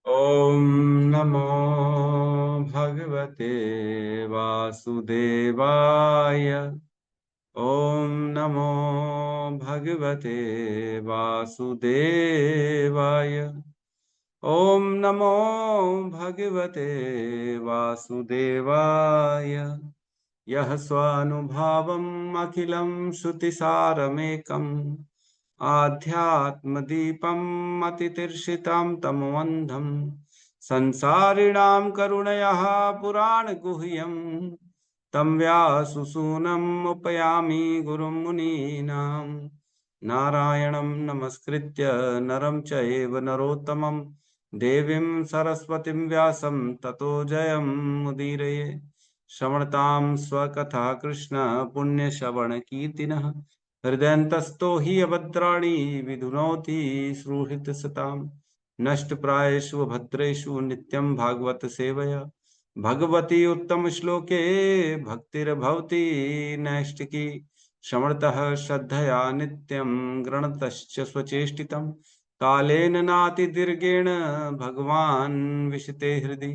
ॐ नमो भगवते वासुदेवाय। ॐ नमो भगवते वासुदेवाय। ॐ नमो भगवते वासुदेवाय। यः स्वानुभावम् अखिलं श्रुतिसारमेकम् आध्यात्मदीपम् अतितीर्षितां तमोऽन्धम् संसारिणां करुणयः पुराणगुह्यम् तं व्याससूनम् उपयामि गुरुं मुनीनां। नारायणं नमस्कृत्य नरं चैव नरोत्तमं देवीं सरस्वतीं व्यासं ततो जयमुदीरये। श्रवणतां स्वकथा कृष्ण पुण्यश्रवणकीर्तिनः हृदयन्तस्तो हि अभद्राणि विधुनोति सुहृत्सताम्। नष्टप्रायेषु भद्रेषु नित्यं भागवत सेवया भगवती उत्तम श्लोके भक्तिर्भवति नैष्टिकी। श्रवणतः श्रद्धया नित्यं गृणतश्च स्वचेष्टितं कालेन नातिदीर्घेण भगवान् विशते हृदि।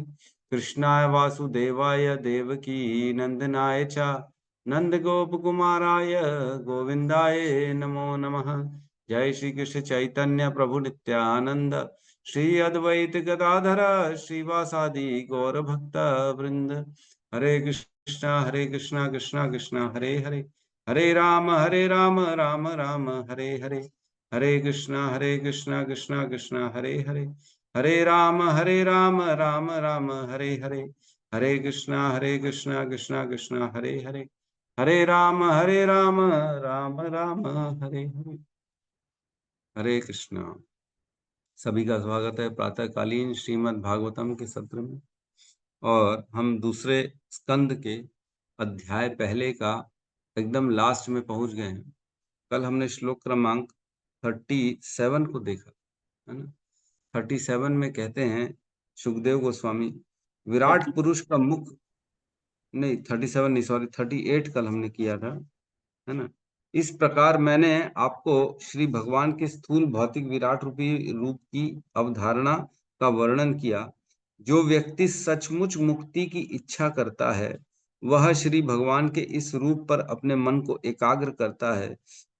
कृष्णाय वासुदेवाय देवकी नंदनाय च नंदगोपकुमाराय गोविंदाय नमो नमः। जय श्री कृष्ण चैतन्य प्रभु नित्यानंद श्री अद्वैत गदाधर श्रीवासादि गौर भक्त वृंद। हरे कृष्णा कृष्णा कृष्णा हरे हरे, हरे राम राम राम हरे हरे। हरे कृष्णा कृष्णा कृष्णा हरे हरे, हरे राम राम राम हरे हरे। हरे कृष्णा कृष्णा कृष्णा हरे हरे, हरे राम राम राम हरे हरे। हरे कृष्णा। सभी का स्वागत है प्रातःकालीन श्रीमद् भागवतम के सत्र में। और हम दूसरे स्कंद के अध्याय पहले का एकदम लास्ट में पहुंच गए हैं। कल हमने श्लोक क्रमांक 37 को देखा है ना। 37 में कहते हैं सुखदेव गोस्वामी, विराट पुरुष का मुख, नहीं 37 नहीं सॉरी 38 कल हमने किया था है ना। इस प्रकार मैंने आपको श्री भगवान के स्थूल भौतिक विराट रूपी रूप की अवधारणा का वर्णन किया। जो व्यक्ति सचमुच मुक्ति की इच्छा करता है वह श्री भगवान के इस रूप पर अपने मन को एकाग्र करता है,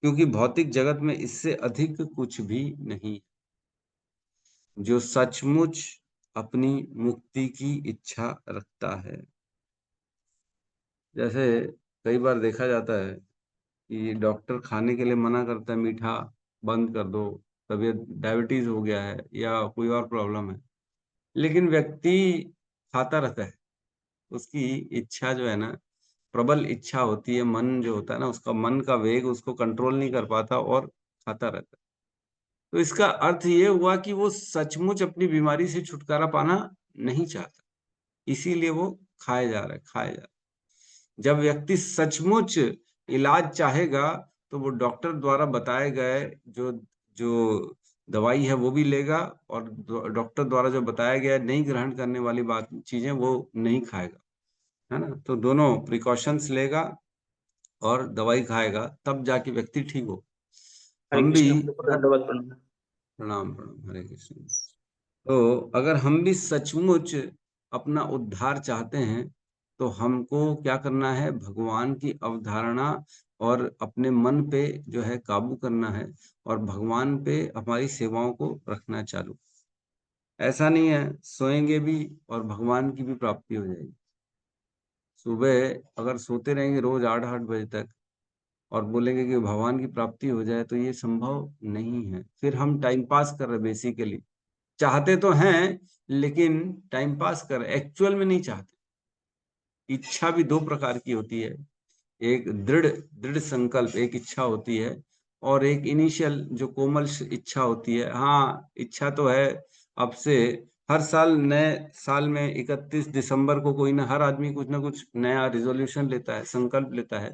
क्योंकि भौतिक जगत में इससे अधिक कुछ भी नहीं। जो सचमुच अपनी मुक्ति की इच्छा रखता है। जैसे कई बार देखा जाता है कि डॉक्टर खाने के लिए मना करता है, मीठा बंद कर दो, तबीयत डायबिटीज हो गया है या कोई और प्रॉब्लम है, लेकिन व्यक्ति खाता रहता है। उसकी इच्छा जो है ना, प्रबल इच्छा होती है, मन जो होता है ना, उसका मन का वेग उसको कंट्रोल नहीं कर पाता और खाता रहता है। तो इसका अर्थ ये हुआ कि वो सचमुच अपनी बीमारी से छुटकारा पाना नहीं चाहता, इसीलिए वो खाए जा रहा है, खाए जा रहा है। जब व्यक्ति सचमुच इलाज चाहेगा तो वो डॉक्टर द्वारा बताए गए जो जो दवाई है वो भी लेगा, और डॉक्टर द्वारा जो बताया गया नहीं ग्रहण करने वाली बात चीजें वो नहीं खाएगा, है ना। तो दोनों प्रिकॉशंस लेगा और दवाई खाएगा, तब जाके व्यक्ति ठीक हो। हरे हम भी कृष्ण प्रभु, दंडवत प्रणाम। प्रणाम प्रणाम, हरे कृष्ण। तो अगर हम भी सचमुच अपना उद्धार चाहते हैं तो हमको क्या करना है, भगवान की अवधारणा और अपने मन पे जो है काबू करना है, और भगवान पे हमारी सेवाओं को रखना चालू। ऐसा नहीं है सोएंगे भी और भगवान की भी प्राप्ति हो जाएगी। सुबह अगर सोते रहेंगे रोज 8-8 बजे तक और बोलेंगे कि भगवान की प्राप्ति हो जाए, तो ये संभव नहीं है। फिर हम टाइम पास कर रहे, बेसिकली चाहते तो हैं लेकिन टाइम पास कर रहे, एक्चुअल में नहीं चाहते। इच्छा भी दो प्रकार की होती है, एक दृढ़ दृढ़ संकल्प एक इच्छा होती है, और एक इनिशियल जो कोमल इच्छा होती है। हाँ, इच्छा तो है। अब से हर साल नए साल में 31 दिसंबर को कोई ना, हर आदमी कुछ ना कुछ नया रिजोल्यूशन लेता है, संकल्प लेता है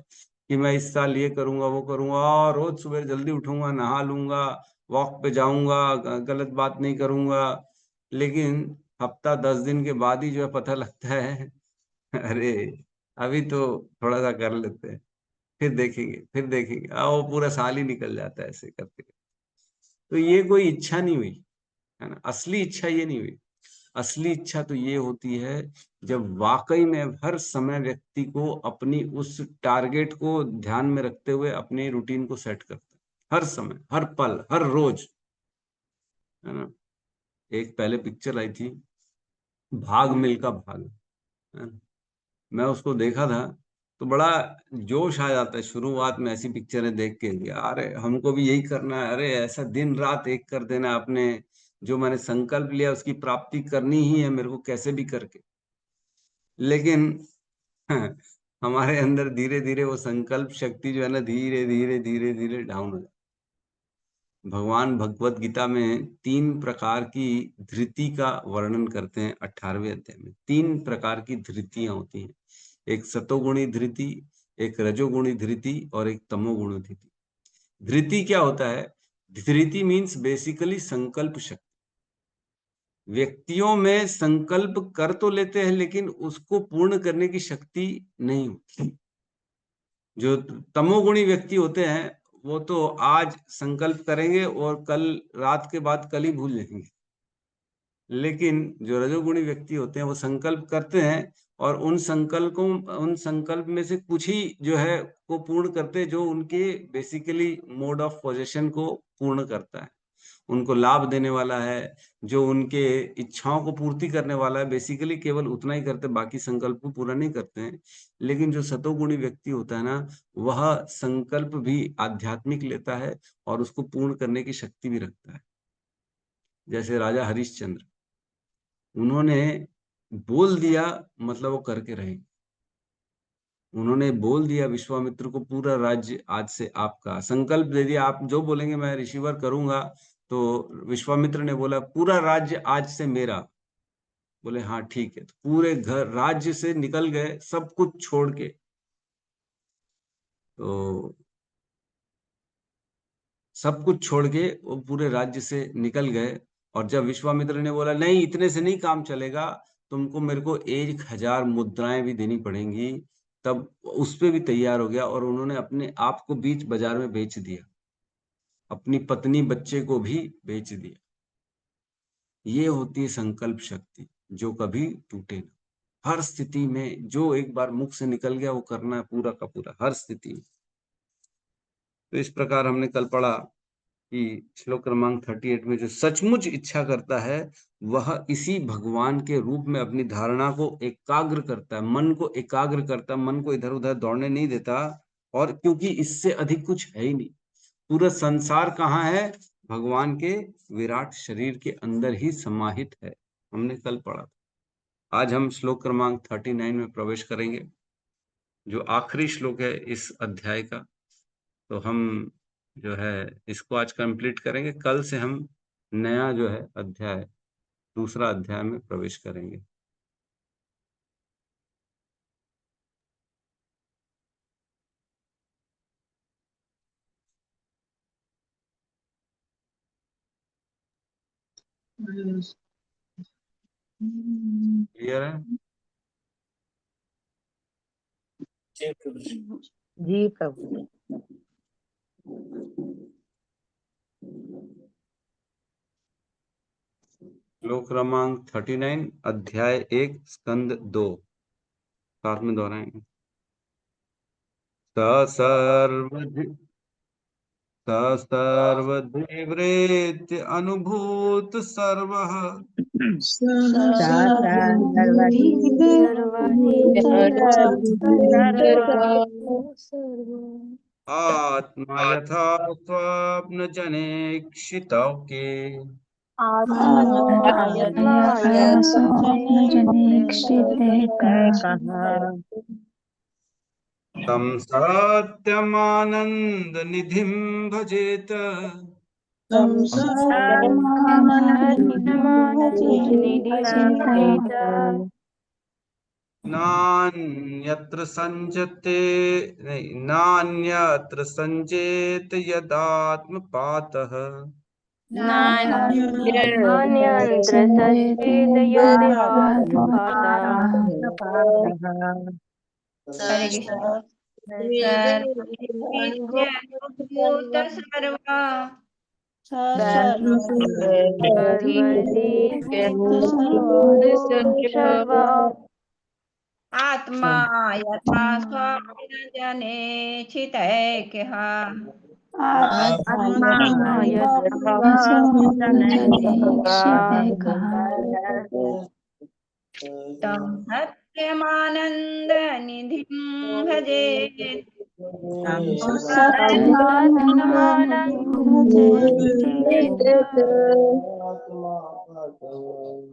कि मैं इस साल ये करूंगा वो करूंगा, और रोज सुबह जल्दी उठूंगा, नहा लूंगा, वॉक पे जाऊंगा, गलत बात नहीं करूंगा। लेकिन हफ्ता 10 दिन के बाद ही जो है पता लगता है अरे अभी तो थोड़ा सा कर लेते हैं, फिर देखेंगे फिर देखेंगे, वो पूरा साल ही निकल जाता है ऐसे करते करते। तो ये कोई इच्छा नहीं हुई, है ना, असली इच्छा ये नहीं हुई। असली इच्छा तो ये होती है जब वाकई में हर समय व्यक्ति को अपनी उस टारगेट को ध्यान में रखते हुए अपनी रूटीन को सेट करता है, हर समय, हर पल, हर रोज, है ना। एक पहले पिक्चर आई थी, भाग मिल्खा भाग, है ना? मैं उसको देखा था तो बड़ा जोश आ जाता है शुरुआत में ऐसी पिक्चरें देख के, अरे हमको भी यही करना है, अरे ऐसा दिन रात एक कर देना, अपने जो मैंने संकल्प लिया उसकी प्राप्ति करनी ही है मेरे को कैसे भी करके। लेकिन हमारे अंदर धीरे धीरे वो संकल्प शक्ति जो है ना, धीरे धीरे धीरे धीरे डाउन हो जाती है। भगवान भगवत गीता में 3 प्रकार की धृति का वर्णन करते हैं 18वें अध्याय में। 3 प्रकार की धृतियां होती हैं, एक सतोगुणी धृति, एक रजोगुणी धृति और एक तमोगुणी धृति। धृति क्या होता है? धृति मीन्स बेसिकली संकल्प शक्ति। व्यक्तियों में संकल्प कर तो लेते हैं लेकिन उसको पूर्ण करने की शक्ति नहीं होती। जो तमोगुणी व्यक्ति होते हैं वो तो आज संकल्प करेंगे और कल, रात के बाद कल ही भूल जाएंगे। लेकिन जो रजोगुणी व्यक्ति होते हैं वो संकल्प करते हैं और उन संकल्प में से कुछ ही जो है वो पूर्ण करते हैं, जो उनके बेसिकली मोड ऑफ पोजेशन को पूर्ण करता है, उनको लाभ देने वाला है, जो उनके इच्छाओं को पूर्ति करने वाला है, बेसिकली केवल उतना ही करते, बाकी संकल्प को पूरा नहीं करते हैं। लेकिन जो सतोगुणी व्यक्ति होता है ना, वह संकल्प भी आध्यात्मिक लेता है और उसको पूर्ण करने की शक्ति भी रखता है। जैसे राजा हरिश्चंद्र, उन्होंने बोल दिया मतलब वो करके रहे। उन्होंने बोल दिया विश्वामित्र को, पूरा राज्य आज से आपका, संकल्प दे दिया, आप जो बोलेंगे मैं ऋषिवर करूंगा। तो विश्वामित्र ने बोला पूरा राज्य आज से मेरा। बोले हाँ ठीक है, तो पूरे घर राज्य से निकल गए सब कुछ छोड़ के। तो सब कुछ छोड़ के वो पूरे राज्य से निकल गए। और जब विश्वामित्र ने बोला नहीं इतने से नहीं काम चलेगा, तुमको मेरे को 1000 मुद्राएं भी देनी पड़ेंगी, तब उस पे भी तैयार हो गया और उन्होंने अपने आप को बीच बाजार में बेच दिया, अपनी पत्नी बच्चे को भी बेच दिया। ये होती है संकल्प शक्ति जो कभी टूटे ना। हर स्थिति में जो एक बार मुख से निकल गया वो करना है पूरा का पूरा, हर स्थिति में। तो इस प्रकार हमने कल पढ़ा कि श्लोक क्रमांक 38 में जो सचमुच इच्छा करता है वह इसी भगवान के रूप में अपनी धारणा को एकाग्र करता है, मन को एकाग्र करता है, मन को इधर उधर दौड़ने नहीं देता। और क्योंकि इससे अधिक कुछ है ही नहीं, पूरा संसार कहाँ है? भगवान के विराट शरीर के अंदर ही समाहित है, हमने कल पढ़ा। आज हम श्लोक क्रमांक 39 में प्रवेश करेंगे, जो आखिरी श्लोक है इस अध्याय का। तो हम जो है इसको आज कंप्लीट करेंगे, कल से हम नया जो है अध्याय, दूसरा अध्याय में प्रवेश करेंगे। क्लियर है? जी प्रभु। श्लोक क्रमांक 39 अध्याय 1 स्कंद 2 साथ में दोहराएंगे। सर्वधिवृत्य अनुभूत सर्वः आत्मा यथा स्वप्न जनेक्षितौके तं सत्यमानंद निधिं भजेत नान्यत्र संजते नहीं, नान्यत्र संजेत यदात्मपातः सर्वा आत्मा यथा स्वप्नजने चितैक्यः आत्मा यथा स्वप्नजनेक्षितैकः तं सत्यमानन्दनिधिं भजेत् सत्यमानन्दनिधिं भजेत्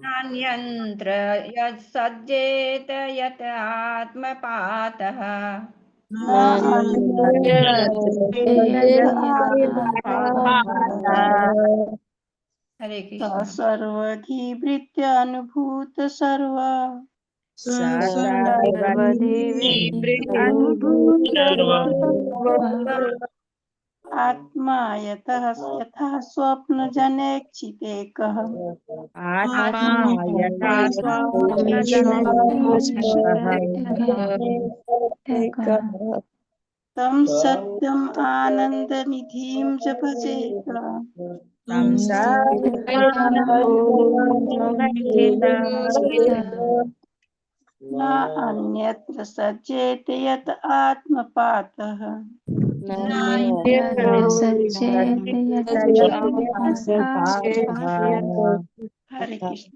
नान्यत्र यत्सज्जेत यत् आत्मपातः हरे कृष्ण। सर्वधि अनुभूत सर्व आत्मा यतः यथा स्वप्न जनेक्षितेकः तं सत्यम आनंद निधिं च भजेत न अन्यत्र सज्जेत यत् आत्मपातः हरे कृष्ण।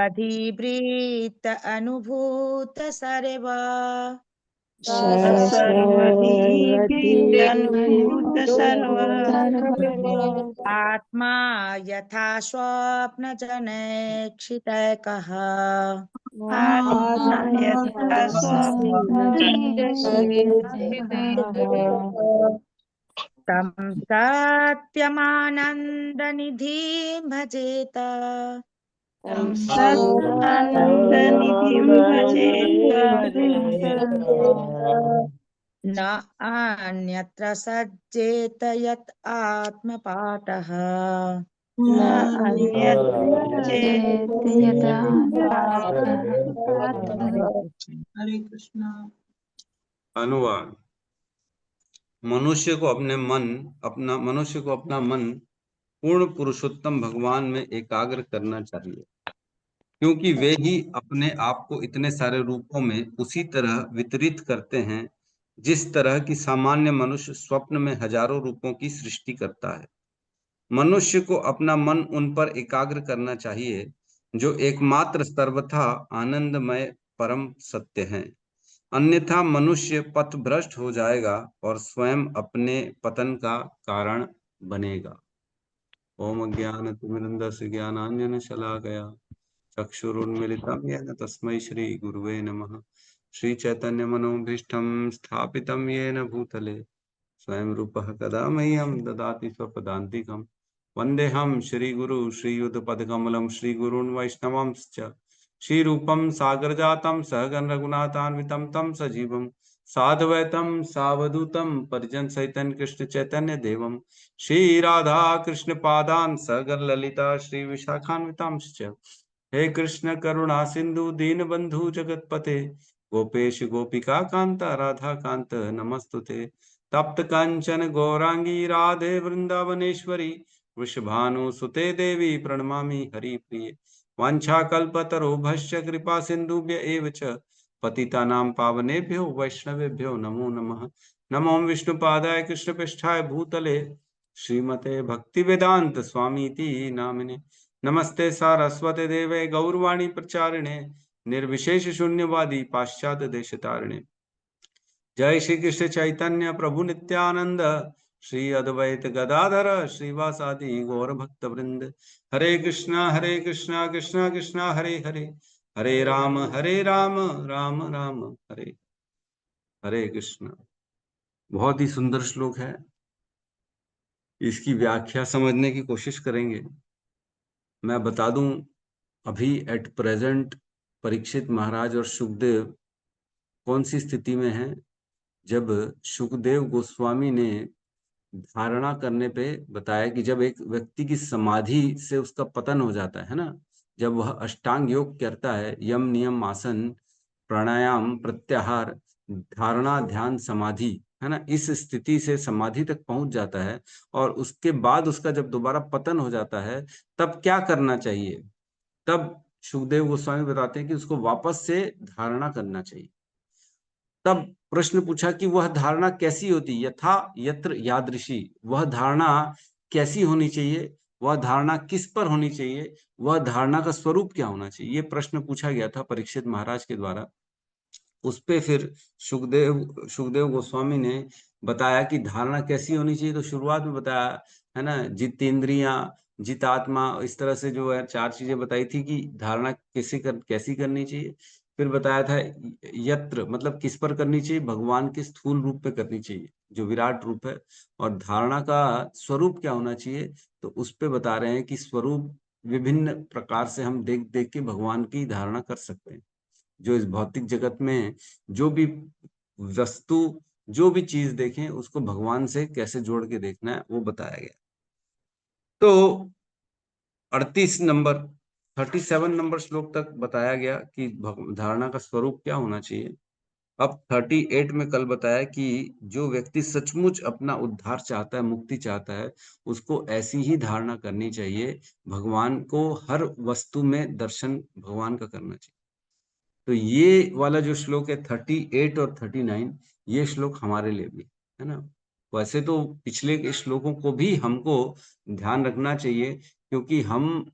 सर्वधिवृत अनुभूत सर्व सर्वधि सर्व आत्मा यथा स्वप्नजनेक्षितैकः आत्मा यथा तं सत्यमानन्दनिधिं भजेत तं सदानन्दनिधिं भजेत न अन्यत्र सज्जेत यत् आत्मपाठः न अन्यत्र सज्जेत हरे कृष्ण। अनुवाद। मनुष्य को अपना मन पूर्ण पुरुषोत्तम भगवान में एकाग्र करना चाहिए, क्योंकि वे ही अपने आप को इतने सारे रूपों में उसी तरह वितरित करते हैं जिस तरह की सामान्य मनुष्य स्वप्न में हजारों रूपों की सृष्टि करता है। मनुष्य को अपना मन उन पर एकाग्र करना चाहिए जो एकमात्र सर्वथा आनंदमय परम सत्य हैं, अन्यथा मनुष्य पथभ्रष्ट हो जाएगा और स्वयं अपने पतन का कारण बनेगा। ओम अज्ञानतिमिरन्धस्य ज्ञानाञ्जनशलाकया चक्षुरुन्मिलितं येन तस्मै श्री गुरुवे नमः। श्री चैतन्य मनोभीष्टं स्थापितं येन भूतले स्वयं रूपः कदा मह्यं ददाति स्वपदान्तिकं। वन्देऽहं श्रीगुरु श्रीयुतपदकमलं श्रीगुरून् वैष्णवांश्च श्रीरूपं सागरजातं सहगण रघुनाथान्वितं तं सजीवं साद्वैतं सावधूतं परिजन सहितं कृष्ण चैतन्य देवं श्री राधा कृष्ण पादान् सहगण ललिता श्री विशाखान्वितांश्च। हे कृष्ण करुणा सिंधु दीनबंधु जगतपते गोपेश गोपिका कांत राधा कांत नमस्तुते। तप्त कांचन गौरांगी राधे वृंदावनेश्वरी वृषभानुसुते देवी प्रणमामि हरिप्रिये। वाञ्छाकल्पतरुभ्यश्च कृपा सिन्धुभ्य एव च पतितानां पावनेभ्यो वैष्णवेभ्यो नमो नमः। नमो विष्णुपादाय कृष्णपृष्ठाय भूतले श्रीमते भक्तिवेदांत स्वामीति नामिने। नमस्ते सारस्वते देवे गौरवाणी प्रचारिणे निर्विशेष शून्यवादी पाश्चात्य देशतारिणे। जय श्री कृष्ण चैतन्य प्रभु नित्यानंद श्री अद्वैत गदाधर श्रीवासादि गौर भक्त वृंद। हरे कृष्णा कृष्णा कृष्णा हरे हरे, हरे राम राम राम हरे हरे कृष्ण। बहुत ही सुंदर श्लोक है, इसकी व्याख्या समझने की कोशिश करेंगे। मैं बता दूं, अभी एट प्रेजेंट परीक्षित महाराज और सुखदेव कौन सी स्थिति में हैं। जब सुखदेव गोस्वामी ने धारणा करने पे बताया कि जब एक व्यक्ति की समाधि से उसका पतन हो जाता है ना, जब वह अष्टांग योग करता है, यम नियम आसन प्राणायाम प्रत्याहार, धारणा ध्यान समाधि, है ना, इस स्थिति से समाधि तक पहुंच जाता है, और उसके बाद उसका जब दोबारा पतन हो जाता है तब क्या करना चाहिए, तब सुखदेव गोस्वामी बताते हैं कि उसको वापस से धारणा करना चाहिए। तब प्रश्न पूछा कि वह धारणा कैसी होती, यथा यत्र यादृशी, वह धारणा कैसी होनी चाहिए, वह धारणा किस पर होनी चाहिए, वह धारणा का स्वरूप क्या होना चाहिए, ये प्रश्न पूछा गया था परीक्षित महाराज के द्वारा। उस पे फिर सुखदेव गोस्वामी ने बताया कि धारणा कैसी होनी चाहिए। तो शुरुआत में बताया, है ना, जितेंद्रियां, जितात्मा, इस तरह से जो है 4 चीजें बताई थी कि धारणा कैसी करनी चाहिए। फिर बताया था यत्र मतलब किस पर करनी चाहिए, भगवान के स्थूल रूप पे करनी चाहिए जो विराट रूप है, और धारणा का स्वरूप क्या होना चाहिए। तो उस पे बता रहे हैं कि स्वरूप विभिन्न प्रकार से हम देख देख के भगवान की धारणा कर सकते हैं। जो इस भौतिक जगत में जो भी वस्तु, जो भी चीज देखें, उसको भगवान से कैसे जोड़ के देखना है वो बताया गया। तो 37 नंबर श्लोक तक बताया गया कि धारणा का स्वरूप क्या होना चाहिए। अब 38 में कल बताया कि जो व्यक्ति सचमुच अपना उद्धार चाहता है, मुक्ति चाहता है, उसको ऐसी ही धारणा करनी चाहिए, भगवान को हर वस्तु में दर्शन भगवान का करना चाहिए। तो ये वाला जो श्लोक है 38 और 39, ये श्लोक हमारे लिए भी है ना। वैसे तो पिछले के श्लोकों को भी हमको ध्यान रखना चाहिए, क्योंकि हम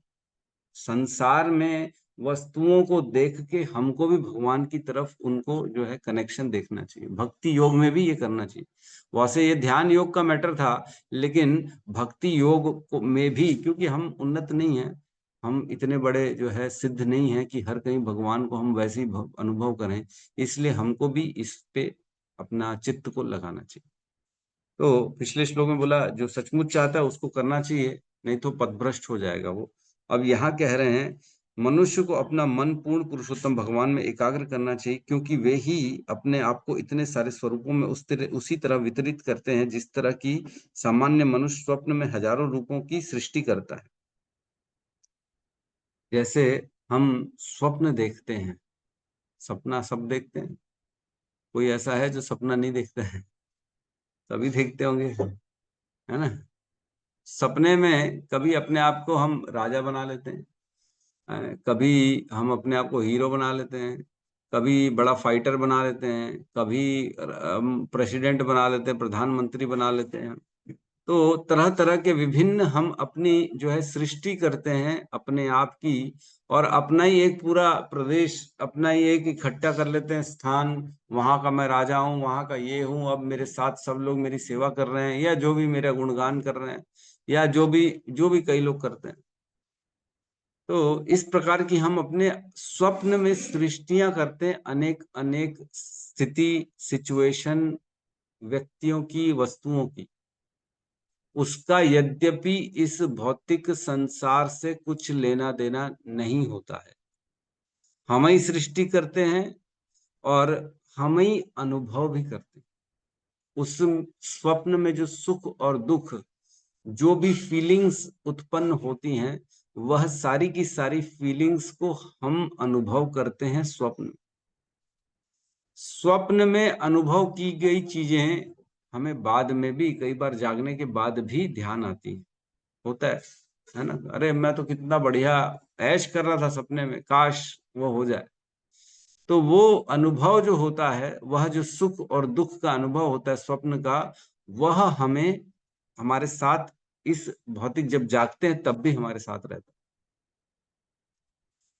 संसार में वस्तुओं को देख के हमको भी भगवान की तरफ उनको जो है कनेक्शन देखना चाहिए। भक्ति योग में भी ये करना चाहिए। वैसे ये ध्यान योग का मैटर था, लेकिन भक्ति योग में भी, क्योंकि हम उन्नत नहीं है, हम इतने बड़े जो है सिद्ध नहीं है कि हर कहीं भगवान को हम वैसे ही अनुभव करें, इसलिए हमको भी इस पे अपना चित्त को लगाना चाहिए। तो पिछले श्लोक में बोला जो सचमुच चाहता है उसको करना चाहिए, नहीं तो पथभ्रष्ट हो जाएगा वो। अब यहाँ कह रहे हैं मनुष्य को अपना मन पूर्ण पुरुषोत्तम भगवान में एकाग्र करना चाहिए, क्योंकि वे ही अपने आप को इतने सारे स्वरूपों में उसी तरह वितरित करते हैं जिस तरह की सामान्य मनुष्य स्वप्न में हजारों रूपों की सृष्टि करता है। जैसे हम स्वप्न देखते हैं, सपना सब देखते हैं, कोई ऐसा है जो सपना नहीं देखता है? सभी देखते होंगे, है ना। सपने में कभी अपने आप को हम राजा बना लेते हैं, कभी हम अपने आप को हीरो बना लेते हैं, कभी बड़ा फाइटर बना लेते हैं, कभी प्रेसिडेंट बना लेते हैं, प्रधानमंत्री बना लेते हैं। तो तरह तरह के विभिन्न हम अपनी जो है सृष्टि करते हैं अपने आप की, और अपना ही एक पूरा प्रदेश, अपना ही एक इकट्ठा कर लेते हैं स्थान, वहां का मैं राजा हूँ, वहां का ये हूँ, अब मेरे साथ सब लोग मेरी सेवा कर रहे हैं, या जो भी मेरा गुणगान कर रहे हैं, या जो भी कई लोग करते हैं। तो इस प्रकार की हम अपने स्वप्न में सृष्टियां करते हैं, अनेक अनेक स्थिति, सिचुएशन, व्यक्तियों की, वस्तुओं की। उसका यद्यपि इस भौतिक संसार से कुछ लेना देना नहीं होता है। हम ही सृष्टि करते हैं और हम ही अनुभव भी करते हैं। उस स्वप्न में जो सुख और दुख, जो भी फीलिंग्स उत्पन्न होती हैं, वह सारी की सारी फीलिंग्स को हम अनुभव करते हैं स्वप्न। स्वप्न में अनुभव की गई चीजें हमें बाद में भी, कई बार जागने के बाद भी ध्यान आती है, होता है ना। अरे मैं तो कितना बढ़िया ऐश कर रहा था सपने में, काश वो हो जाए। तो वो अनुभव जो होता है, वह जो सुख और दुख का अनुभव होता है स्वप्न का, वह हमें हमारे साथ इस भौतिक जब जागते हैं तब भी हमारे साथ रहता है।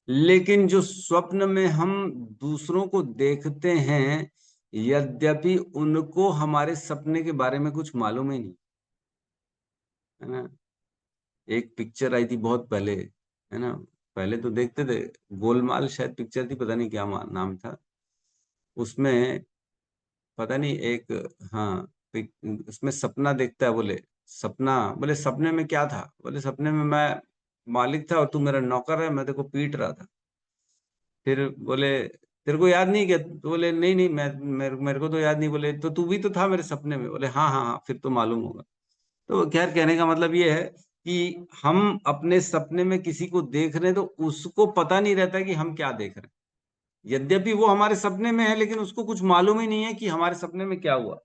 लेकिन जो स्वप्न में हम दूसरों को देखते हैं, यद्यपि उनको हमारे सपने के बारे में कुछ मालूम ही नहीं, है ना। एक पिक्चर आई थी बहुत पहले, है ना, पहले तो देखते थे, गोलमाल शायद पिक्चर थी, पता नहीं क्या नाम था उसमें, पता नहीं एक, हाँ, उसमें सपना देखता है, बोले सपने में क्या था, बोले सपने में मैं मालिक था और तू मेरा नौकर है, मैं तेरे को पीट रहा था। फिर बोले तेरे को याद नहीं क्या, तो बोले नहीं नहीं, मेरे को तो याद नहीं। बोले तो तू भी तो था मेरे सपने में? बोले हाँ हाँ हाँ, फिर तो मालूम होगा। तो खैर कहने का मतलब ये है कि हम अपने सपने में किसी को देख रहे हैं तो उसको पता नहीं रहता कि हम क्या देख रहे हैं। यद्यपि वो हमारे सपने में है, लेकिन उसको कुछ मालूम ही नहीं है कि हमारे सपने में क्या हुआ।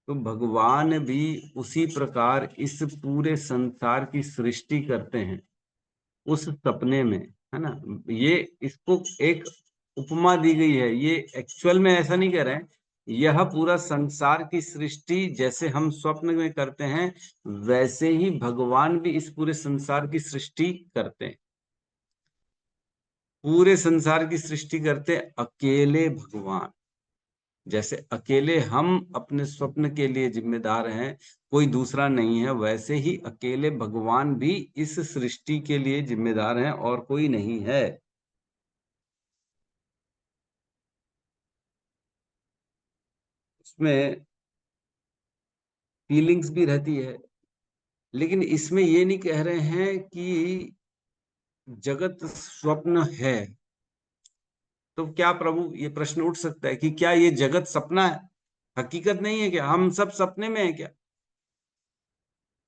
तो भगवान भी उसी प्रकार इस पूरे संसार की सृष्टि करते हैं उस सपने में, है ना। ये इसको एक उपमा दी गई है, ये एक्चुअल में ऐसा नहीं कह रहे हैं। यह पूरा संसार की सृष्टि जैसे हम स्वप्न में करते हैं, वैसे ही भगवान भी इस पूरे संसार की सृष्टि करते हैं। पूरे संसार की सृष्टि करते अकेले भगवान। जैसे अकेले हम अपने स्वप्न के लिए जिम्मेदार हैं, कोई दूसरा नहीं है, वैसे ही अकेले भगवान भी इस सृष्टि के लिए जिम्मेदार हैं और कोई नहीं है। उसमें फीलिंग्स भी रहती है, लेकिन इसमें ये नहीं कह रहे हैं कि जगत स्वप्न है। तो क्या प्रभु, ये प्रश्न उठ सकता है कि क्या ये जगत सपना है, हकीकत नहीं है क्या? हम सब सपने में है क्या?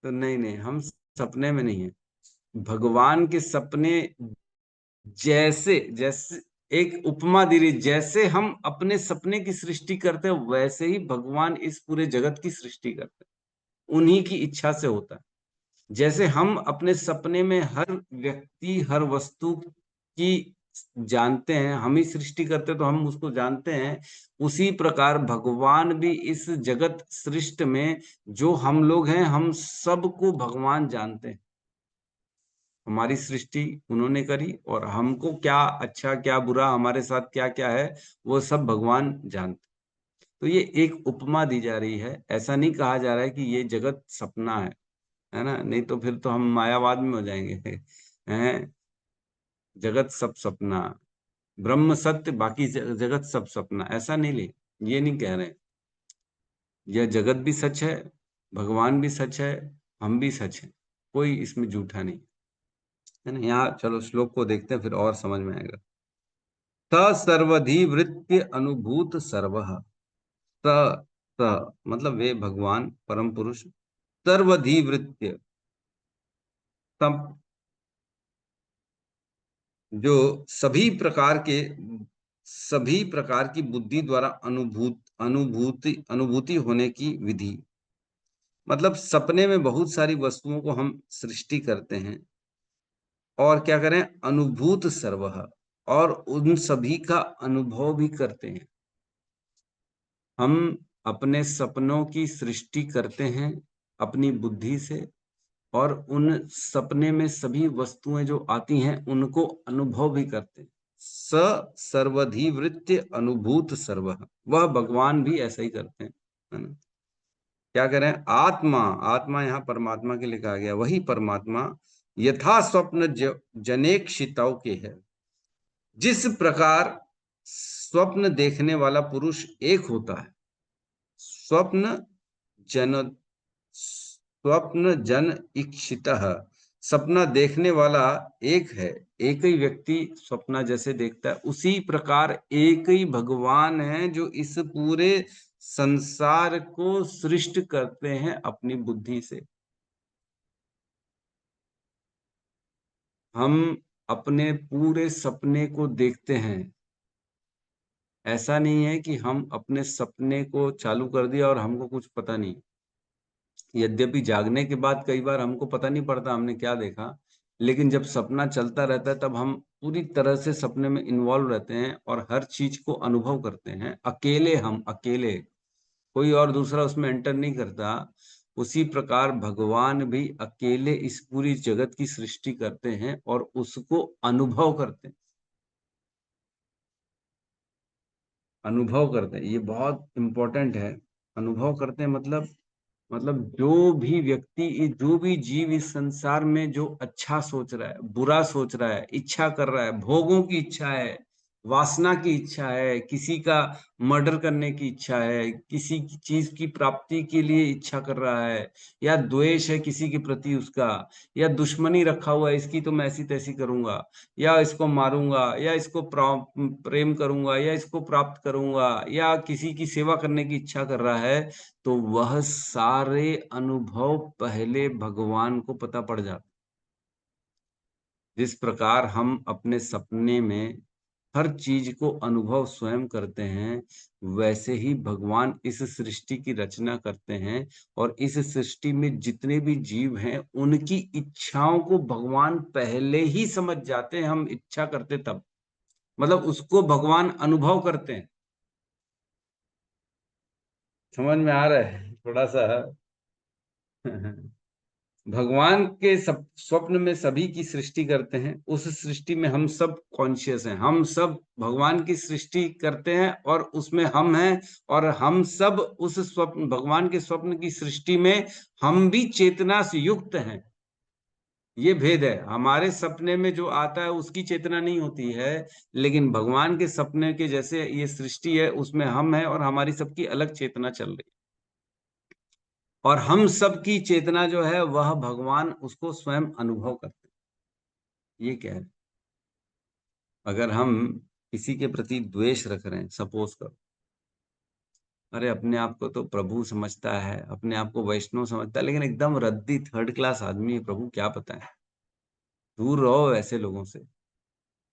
तो नहीं नहीं, हम सपने में नहीं है। भगवान के सपने जैसे जैसे एक उपमा दी रही, जैसे हम अपने सपने की सृष्टि करते हैं, वैसे ही भगवान इस पूरे जगत की सृष्टि करते हैं। उन्हीं की इच्छा से होता है। जैसे हम अपने सपने में हर व्यक्ति हर वस्तु की जानते हैं, हम ही सृष्टि करते तो हम उसको जानते हैं, उसी प्रकार भगवान भी इस जगत सृष्टि में जो हम लोग हैं, हम सबको भगवान जानते हैं। हमारी सृष्टि उन्होंने करी और हमको क्या अच्छा क्या बुरा, हमारे साथ क्या क्या है, वो सब भगवान जानते। तो ये एक उपमा दी जा रही है, ऐसा नहीं कहा जा रहा है कि ये जगत सपना है ना। नहीं तो फिर तो हम मायावाद में हो जाएंगे। हैं, जगत सब सपना, ब्रह्म सत्य, बाकी जगत सब सपना, ऐसा नहीं ले, ये नहीं कह रहे। यह जगत भी सच है, भगवान भी सच है, हम भी सच है, कोई इसमें झूठा नहीं है ना। यहाँ चलो श्लोक को देखते हैं, फिर और समझ में आएगा। त सर्वधिवृत्य अनुभूत सर्वः। त त मतलब वे भगवान परम पुरुष, सर्वधिवृत्य, तब जो सभी प्रकार की बुद्धि द्वारा अनुभूति होने की विधि। मतलब सपने में बहुत सारी वस्तुओं को हम सृष्टि करते हैं और क्या करें, अनुभूत सर्वः, और उन सभी का अनुभव भी करते हैं। हम अपने सपनों की सृष्टि करते हैं अपनी बुद्धि से, और उन सपने में सभी वस्तुएं जो आती हैं उनको अनुभव भी करते हैं। स सर्वधिवृत्य अनुभूत सर्वः, वह भगवान भी ऐसा ही करते हैं, है ना। क्या करें, आत्मा, आत्मा यहाँ परमात्मा के लिए कहा गया, वही परमात्मा यथा स्वप्न जनेक्षितौ के है। जिस प्रकार स्वप्न देखने वाला पुरुष एक होता है, स्वप्न जन इक्षितः, सपना देखने वाला एक है, एक ही व्यक्ति सपना जैसे देखता है, उसी प्रकार एक ही भगवान है जो इस पूरे संसार को सृष्टि करते हैं अपनी बुद्धि से। हम अपने पूरे सपने को देखते हैं, ऐसा नहीं है कि हम अपने सपने को चालू कर दिया और हमको कुछ पता नहीं। यद्यपि जागने के बाद कई बार हमको पता नहीं पड़ता हमने क्या देखा, लेकिन जब सपना चलता रहता है तब हम पूरी तरह से सपने में इन्वॉल्व रहते हैं और हर चीज को अनुभव करते हैं। अकेले, हम अकेले, कोई और दूसरा उसमें एंटर नहीं करता। उसी प्रकार भगवान भी अकेले इस पूरी जगत की सृष्टि करते हैं और उसको अनुभव करते हैं। अनुभव करते हैं, ये बहुत इंपॉर्टेंट है। अनुभव करते हैं मतलब जो भी व्यक्ति, जो भी जीव इस संसार में जो अच्छा सोच रहा है, बुरा सोच रहा है, इच्छा कर रहा है, भोगों की इच्छा है, वासना की इच्छा है, किसी का मर्डर करने की इच्छा है, किसी की चीज की प्राप्ति के लिए इच्छा कर रहा है, या द्वेष है किसी के प्रति उसका, या दुश्मनी रखा हुआ है, इसकी तो मैं ऐसी तैसी करूंगा, या इसको मारूंगा, या इसको प्रेम करूंगा, या इसको प्राप्त करूंगा, या किसी की सेवा करने की इच्छा कर रहा है, तो वह सारे अनुभव पहले भगवान को पता पड़ जाता। जिस प्रकार हम अपने सपने में हर चीज को अनुभव स्वयं करते हैं, वैसे ही भगवान इस सृष्टि की रचना करते हैं और इस सृष्टि में जितने भी जीव हैं उनकी इच्छाओं को भगवान पहले ही समझ जाते हैं, हम इच्छा करते तब, मतलब उसको भगवान अनुभव करते हैं। समझ में आ रहा है थोड़ा सा? भगवान के सब स्वप्न में सभी की सृष्टि करते हैं, उस सृष्टि में हम सब कॉन्शियस हैं, हम सब भगवान की सृष्टि करते हैं और उसमें हम हैं, और हम सब उस स्वप्न, भगवान के स्वप्न की सृष्टि में हम भी चेतना से युक्त हैं। ये भेद है, हमारे सपने में जो आता है उसकी चेतना नहीं होती है, लेकिन भगवान के सपने के जैसे ये सृष्टि है उसमें हम हैं और हमारी सबकी अलग चेतना चल रही है, और हम सब की चेतना जो है वह भगवान उसको स्वयं अनुभव करते हैं। ये क्या है? अगर हम किसी के प्रति द्वेष रख रहे हैं, सपोज करो, अरे अपने आप को तो प्रभु समझता है, अपने आप को वैष्णव समझता है, लेकिन एकदम रद्दी थर्ड क्लास आदमी है, प्रभु क्या पता है, दूर रहो ऐसे लोगों से।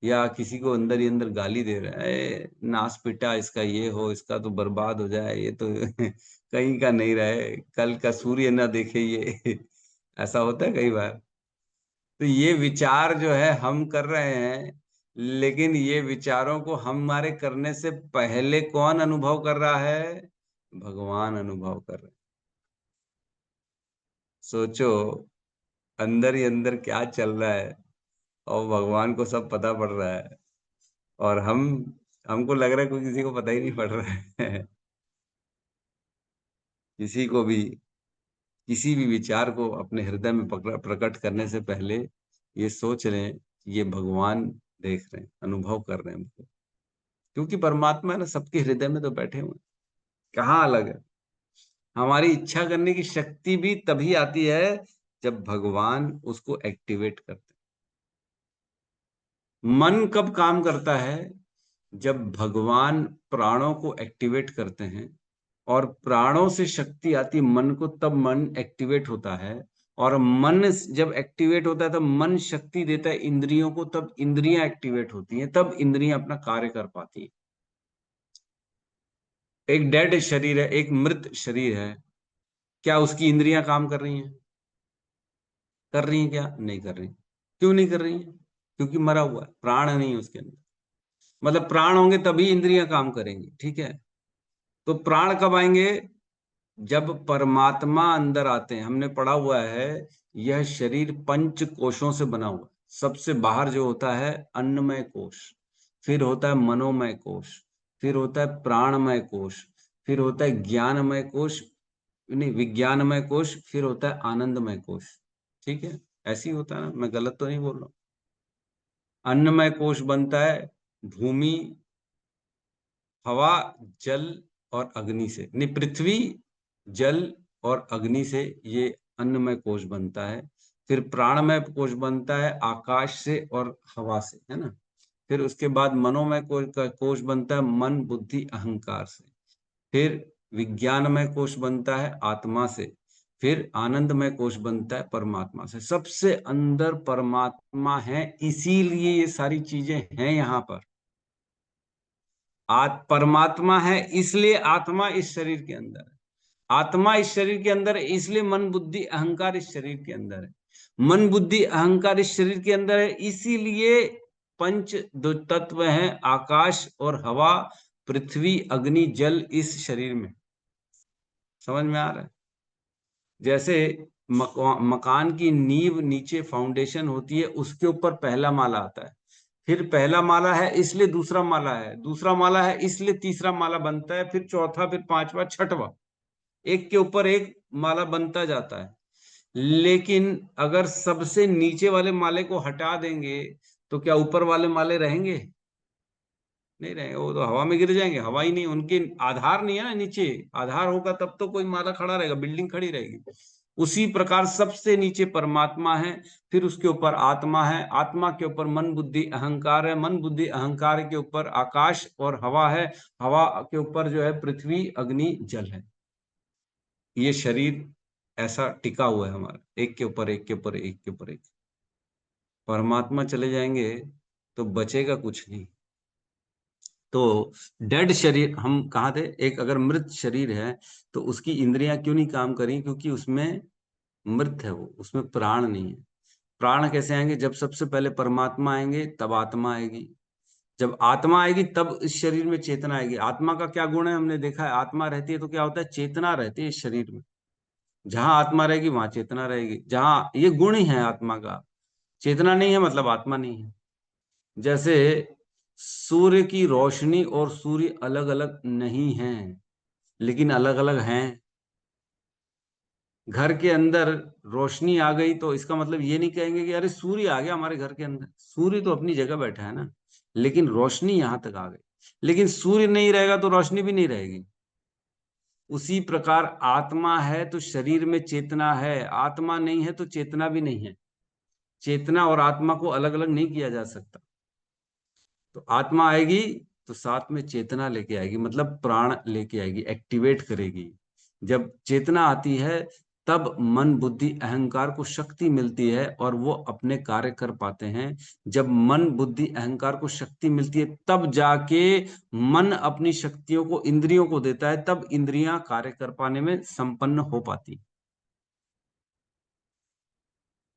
या किसी को अंदर ही अंदर गाली दे रहा है, नास पिटा इसका, ये हो, इसका तो बर्बाद हो जाए, ये तो कहीं का नहीं रहे, कल का सूर्य ना देखे ये ऐसा होता है कई बार। तो ये विचार जो है हम कर रहे हैं, लेकिन ये विचारों को हमारे करने से पहले कौन अनुभव कर रहा है? भगवान अनुभव कर रहे हैं। सोचो अंदर ही अंदर क्या चल रहा है, और भगवान को सब पता पड़ रहा है, और हमको लग रहा है कोई किसी को पता ही नहीं पड़ रहा है। किसी को भी किसी भी विचार को अपने हृदय में प्रकट करने से पहले ये सोच रहे हैं कि ये भगवान देख रहे हैं, अनुभव कर रहे हैं हमको, क्योंकि परमात्मा है ना, सबके हृदय में तो बैठे हुए हैं, कहाँ अलग है। हमारी इच्छा करने की शक्ति भी तभी आती है जब भगवान उसको एक्टिवेट करते हैं। मन कब काम करता है? जब भगवान प्राणों को एक्टिवेट करते हैं, और प्राणों से शक्ति आती है मन को, तब मन एक्टिवेट होता है, और मन जब एक्टिवेट होता है तब मन शक्ति देता है इंद्रियों को, तब इंद्रियां एक्टिवेट होती हैं, तब इंद्रियां अपना कार्य कर पाती हैं। एक डेड शरीर है, एक मृत शरीर है, क्या उसकी इंद्रियां काम कर रही हैं? कर रही हैं क्या? नहीं कर रही। क्यों नहीं कर रही हैं? क्योंकि मरा हुआ है, प्राण नहीं है उसके अंदर। मतलब प्राण होंगे तभी इंद्रियां काम करेंगी, ठीक है? तो प्राण कब आएंगे? जब परमात्मा अंदर आते हैं। हमने पढ़ा हुआ है यह शरीर पंच कोशों से बना हुआ है। सबसे बाहर जो होता है अन्नमय कोश, फिर होता है मनोमय कोश, फिर होता है प्राणमय कोश, फिर होता है ज्ञानमय कोश, नहीं विज्ञानमय कोश, फिर होता है आनंदमय कोश। ठीक है, ऐसे ही होता है ना, मैं गलत तो नहीं बोल रहा हूं। अन्नमय कोश बनता है भूमि, हवा, जल और अग्नि से, नहीं पृथ्वी, जल और अग्नि से ये अन्नमय कोश बनता है। फिर प्राणमय कोश बनता है आकाश से और हवा से, है ना। फिर उसके बाद मनोमय कोश बनता है मन, बुद्धि, अहंकार से। फिर विज्ञानमय कोश बनता है आत्मा से। फिर आनंदमय कोश बनता है परमात्मा से। सबसे अंदर परमात्मा है, इसीलिए ये सारी चीजें हैं यहाँ पर। परमात्मा है इसलिए आत्मा इस शरीर के अंदर है, आत्मा इस शरीर के अंदर है इसलिए मन, बुद्धि, अहंकार इस शरीर के अंदर है, मन, बुद्धि, अहंकार इस शरीर के अंदर है, इसीलिए पंच दो तत्व हैं आकाश और हवा, पृथ्वी, अग्नि, जल इस शरीर में। समझ में आ रहा है? जैसे मकान की नींव नीचे फाउंडेशन होती है, उसके ऊपर पहला माला आता है, फिर पहला माला है इसलिए दूसरा माला है, दूसरा माला है इसलिए तीसरा माला बनता है, फिर चौथा, फिर पांचवा, छठवां, एक के ऊपर एक माला बनता जाता है। लेकिन अगर सबसे नीचे वाले माले को हटा देंगे तो क्या ऊपर वाले माले रहेंगे? नहीं रहेंगे, वो तो हवा में गिर जाएंगे। हवा ही नहीं, उनके आधार नहीं है ना नीचे। आधार होगा तब तो कोई माला खड़ा रहेगा, बिल्डिंग खड़ी रहेगी। उसी प्रकार सबसे नीचे परमात्मा है, फिर उसके ऊपर आत्मा है, आत्मा के ऊपर मन, बुद्धि, अहंकार है, मन, बुद्धि, अहंकार के ऊपर आकाश और हवा है, हवा के ऊपर जो है पृथ्वी, अग्नि, जल है। ये शरीर ऐसा टिका हुआ है हमारा, एक के ऊपर एक के ऊपर एक के ऊपर एक। परमात्मा चले जाएंगे तो बचेगा कुछ नहीं। तो डेड शरीर, हम कहाँ थे, एक अगर मृत शरीर है तो उसकी इंद्रियां क्यों नहीं काम करी, क्योंकि उसमें मृत है, वो उसमें प्राण नहीं है। प्राण कैसे आएंगे, जब सबसे पहले परमात्मा आएंगे तब आत्मा आएगी, जब आत्मा आएगी तब इस शरीर में चेतना आएगी। आत्मा का क्या गुण है, हमने देखा है, आत्मा रहती है तो क्या होता है, चेतना रहती है इस शरीर में। जहां आत्मा रहेगी वहां चेतना रहेगी, जहां ये गुण ही है आत्मा का। चेतना नहीं है मतलब आत्मा नहीं है। जैसे सूर्य की रोशनी और सूर्य अलग अलग नहीं है, लेकिन अलग अलग हैं। घर के अंदर रोशनी आ गई तो इसका मतलब ये नहीं कहेंगे कि अरे सूर्य आ गया हमारे घर के अंदर, सूर्य तो अपनी जगह बैठा है ना, लेकिन रोशनी यहां तक आ गई। लेकिन सूर्य नहीं रहेगा तो रोशनी भी नहीं रहेगी। उसी प्रकार आत्मा है तो शरीर में चेतना है, आत्मा नहीं है तो चेतना भी नहीं है। चेतना और आत्मा को अलग अलग नहीं किया जा सकता। तो आत्मा आएगी तो साथ में चेतना लेके आएगी, मतलब प्राण लेके आएगी, एक्टिवेट करेगी। जब चेतना आती है तब मन बुद्धि अहंकार को शक्ति मिलती है और वो अपने कार्य कर पाते हैं। जब मन बुद्धि अहंकार को शक्ति मिलती है तब जाके मन अपनी शक्तियों को इंद्रियों को देता है, तब इंद्रियां कार्य कर पाने में संपन्न हो पाती।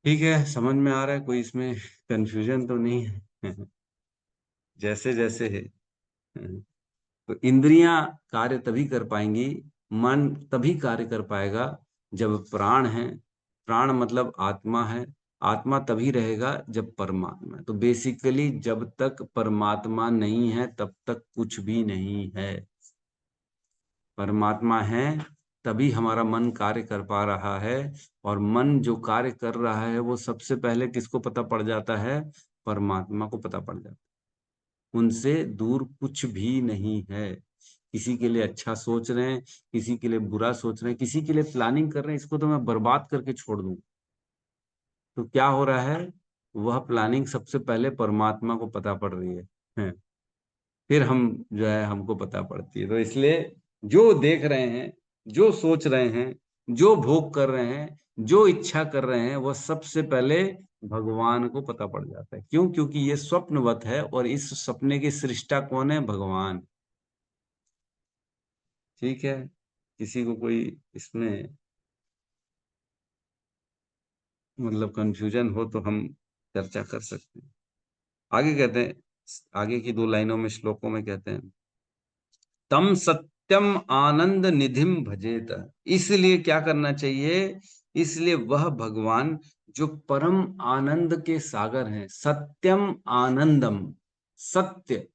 ठीक है, समझ में आ रहा है, कोई इसमें कंफ्यूजन तो नहीं है? जैसे जैसे है, तो इंद्रियां कार्य तभी कर पाएंगी, मन तभी कार्य कर पाएगा जब प्राण है। प्राण मतलब आत्मा है, आत्मा तभी रहेगा जब परमात्मा है। तो बेसिकली जब तक परमात्मा नहीं है तब तक कुछ भी नहीं है। परमात्मा है तभी हमारा मन कार्य कर पा रहा है, और मन जो कार्य कर रहा है वो सबसे पहले किसको पता पड़ जाता है, परमात्मा को पता पड़ जाता है। उनसे दूर कुछ भी नहीं है। किसी के लिए अच्छा सोच रहे हैं, किसी के लिए बुरा सोच रहे हैं, किसी के लिए प्लानिंग कर रहे हैं, इसको तो मैं बर्बाद करके छोड़ दूं, तो क्या हो रहा है, वह प्लानिंग सबसे पहले परमात्मा को पता पड़ रही है। फिर हम जो है हमको पता पड़ती है। तो इसलिए जो देख रहे हैं, जो सोच रहे हैं, जो भोग कर रहे हैं, जो इच्छा कर रहे हैं, वह सबसे पहले भगवान को पता पड़ जाता है। क्यों? क्योंकि ये स्वप्नवत है और इस सपने की सृष्टा कौन है, भगवान। ठीक है, किसी को कोई इसमें मतलब कंफ्यूजन हो तो हम चर्चा कर सकते हैं। आगे कहते हैं, आगे की 2 लाइनों में, श्लोकों में कहते हैं, तम सत्यम आनंद निधिम भजेत। इसलिए क्या करना चाहिए, इसलिए वह भगवान जो परम आनंद के सागर हैं, सत्यम आनंदम, सत्य,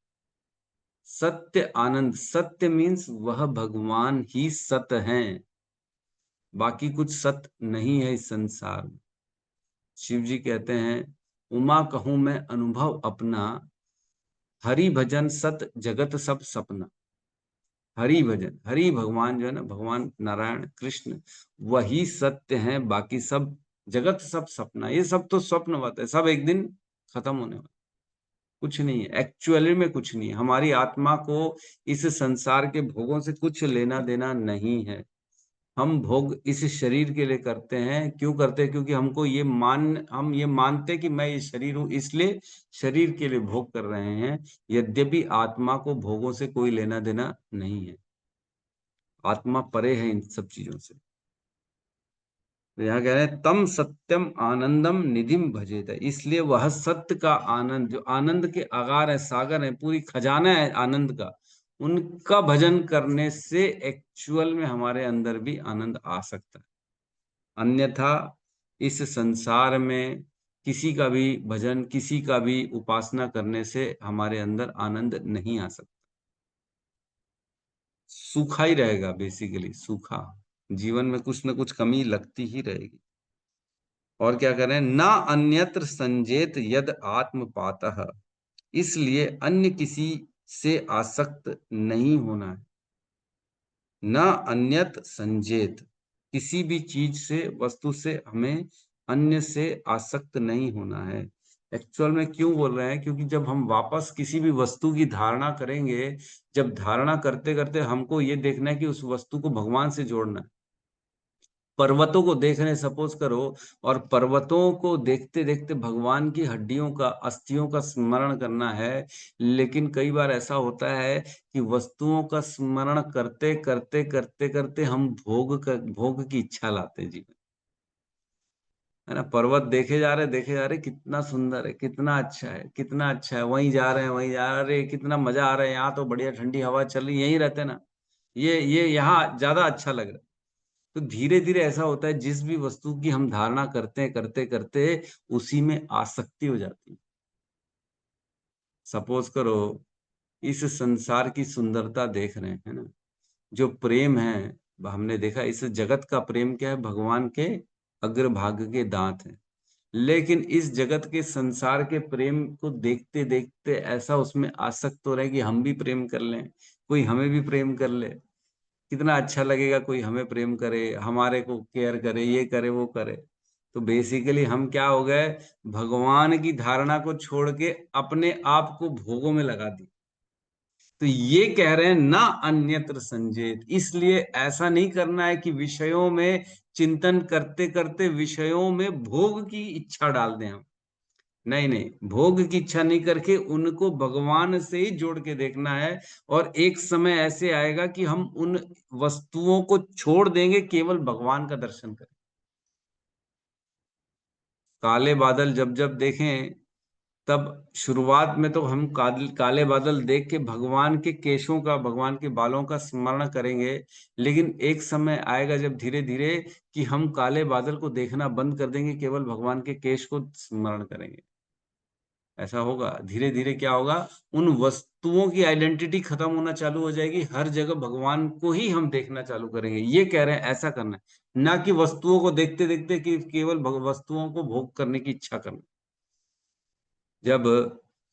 सत्य आनंद, सत्य मीन्स वह भगवान ही सत्य हैं, बाकी कुछ सत्य नहीं है इस संसार में। शिव जी कहते हैं, उमा कहूं मैं अनुभव अपना, हरि भजन सत जगत सब सपना। हरि भजन, हरि भगवान जो है ना, भगवान नारायण कृष्ण, वही सत्य है, बाकी सब जगत सब सपना। ये सब तो स्वप्नवत है, सब एक दिन खत्म होने वाला, कुछ नहीं है एक्चुअली में, कुछ नहीं है। हमारी आत्मा को इस संसार के भोगों से कुछ लेना देना नहीं है। हम भोग इस शरीर के लिए करते हैं। क्यों करते हैं? क्योंकि हम ये मानते हैं कि मैं ये शरीर हूं, इसलिए शरीर के लिए भोग कर रहे हैं। यद्यपि आत्मा को भोगों से कोई लेना देना नहीं है, आत्मा परे है इन सब चीजों से। तो यहाँ कह रहे हैं, तम सत्यम आनंदम निधिम भजेत, इसलिए वह सत्य का आनंद, जो आनंद के आगार है, सागर है, पूरी खजाना है आनंद का, उनका भजन करने से एक्चुअल में हमारे अंदर भी आनंद आ सकता है। अन्यथा इस संसार में किसी का भी भजन, किसी का भी उपासना करने से हमारे अंदर आनंद नहीं आ सकता। सूखा ही रहेगा, बेसिकली सूखा, जीवन में कुछ न कुछ कमी लगती ही रहेगी। और क्या करें, ना अन्यत्र संजेत यद आत्मपातः, इसलिए अन्य किसी से आसक्त नहीं होना है। ना अन्यत संजेत, किसी भी चीज से, वस्तु से हमें अन्य से आसक्त नहीं होना है। एक्चुअल में क्यों बोल रहे हैं? क्योंकि जब हम वापस किसी भी वस्तु की धारणा करेंगे, जब धारणा करते करते हमको ये देखना है कि उस वस्तु को भगवान से जोड़ना है, पर्वतों को देख रहे हैं सपोज करो, और पर्वतों को देखते देखते भगवान की हड्डियों का, अस्थियों का स्मरण करना है। लेकिन कई बार ऐसा होता है कि वस्तुओं का स्मरण करते करते करते करते हम भोग की इच्छा लाते हैं जीवन, है ना। पर्वत देखे जा रहे, कितना सुंदर है, कितना अच्छा है, कितना अच्छा है, वहीं जा रहे हैं, वहीं जा रहे हैं, कितना मजा आ रहा है, यहाँ तो बढ़िया ठंडी हवा चल रही, यहीं रहते ना, ये यहाँ ज्यादा अच्छा लग रहा है। तो धीरे धीरे ऐसा होता है, जिस भी वस्तु की हम धारणा करते हैं करते करते उसी में आसक्ति हो जाती है। सपोज करो इस संसार की सुंदरता देख रहे हैं, है ना, जो प्रेम है, हमने देखा इस जगत का प्रेम क्या है, भगवान के अग्रभाग के दांत है। लेकिन इस जगत के संसार के प्रेम को देखते देखते ऐसा उसमें आसक्त हो रहा है कि हम भी प्रेम कर लें, कोई हमें भी प्रेम कर ले, कितना अच्छा लगेगा, कोई हमें प्रेम करे, हमारे को केयर करे, ये करे वो करे। तो बेसिकली हम क्या हो गए, भगवान की धारणा को छोड़ के अपने आप को भोगों में लगा दी। तो ये कह रहे हैं ना अन्यत्र संजेत, इसलिए ऐसा नहीं करना है कि विषयों में चिंतन करते करते विषयों में भोग की इच्छा डाल दें हम। नहीं नहीं, भोग की इच्छा नहीं करके उनको भगवान से ही जोड़ के देखना है। और एक समय ऐसे आएगा कि हम उन वस्तुओं को छोड़ देंगे, केवल भगवान का दर्शन करें। काले बादल जब जब देखें, तब शुरुआत में तो हम काले बादल देख के भगवान के केशों का, भगवान के बालों का स्मरण करेंगे। लेकिन एक समय आएगा जब धीरे धीरे कि हम काले बादल को देखना बंद कर देंगे, केवल भगवान के केश को स्मरण करेंगे। ऐसा होगा धीरे धीरे, क्या होगा, उन वस्तुओं की आइडेंटिटी खत्म होना चालू हो जाएगी, हर जगह भगवान को ही हम देखना चालू करेंगे। ये कह रहे हैं ऐसा करना है, ना कि वस्तुओं को देखते देखते कि केवल वस्तुओं को भोग करने की इच्छा करना। जब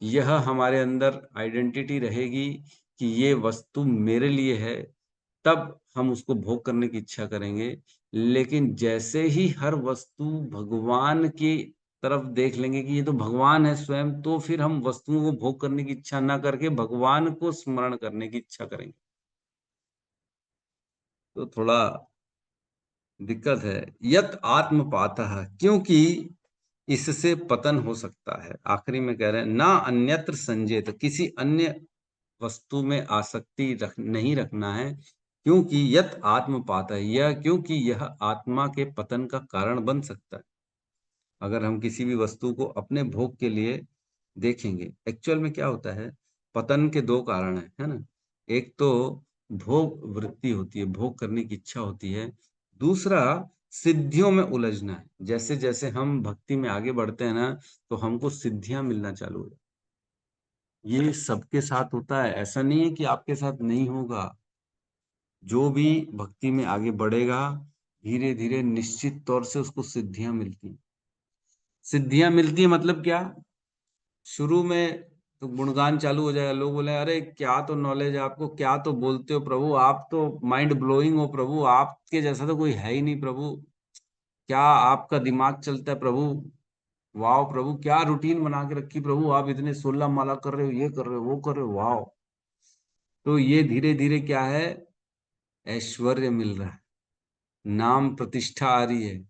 यह हमारे अंदर आइडेंटिटी रहेगी कि ये वस्तु मेरे लिए है, तब हम उसको भोग करने की इच्छा करेंगे। लेकिन जैसे ही हर वस्तु भगवान की तरफ देख लेंगे कि ये तो भगवान है स्वयं, तो फिर हम वस्तुओं को भोग करने की इच्छा ना करके भगवान को स्मरण करने की इच्छा करेंगे। तो थोड़ा दिक्कत है। यत आत्मपातः, क्योंकि इससे पतन हो सकता है। आखिरी में कह रहे हैं ना अन्यत्र संजेत, किसी अन्य वस्तु में आसक्ति नहीं रखना है, क्योंकि यत आत्मपात है, यह क्योंकि यह आत्मा के पतन का कारण बन सकता है। अगर हम किसी भी वस्तु को अपने भोग के लिए देखेंगे, एक्चुअल में क्या होता है, पतन के दो कारण है ना। एक तो भोग वृत्ति होती है, भोग करने की इच्छा होती है। दूसरा सिद्धियों में उलझना है। जैसे जैसे हम भक्ति में आगे बढ़ते हैं ना, तो हमको सिद्धियां मिलना चालू हो। ये सबके साथ होता है, ऐसा नहीं है कि आपके साथ नहीं होगा। जो भी भक्ति में आगे बढ़ेगा, धीरे धीरे निश्चित तौर से उसको सिद्धियां मिलती हैं। सिद्धियां मिलती है मतलब क्या, शुरू में तो गुणगान चालू हो जाएगा, लोग बोले अरे क्या तो नॉलेज है आपको, क्या तो बोलते हो प्रभु, आप तो माइंड ब्लोइंग हो प्रभु, आपके जैसा तो कोई है ही नहीं प्रभु, क्या आपका दिमाग चलता है प्रभु, वाह प्रभु, क्या रूटीन बना के रखी प्रभु, आप इतने 16 माला कर रहे हो, ये कर रहे हो, वो कर रहे हो, वाह। तो ये धीरे धीरे क्या है, ऐश्वर्य मिल रहा है, नाम प्रतिष्ठा आ रही है।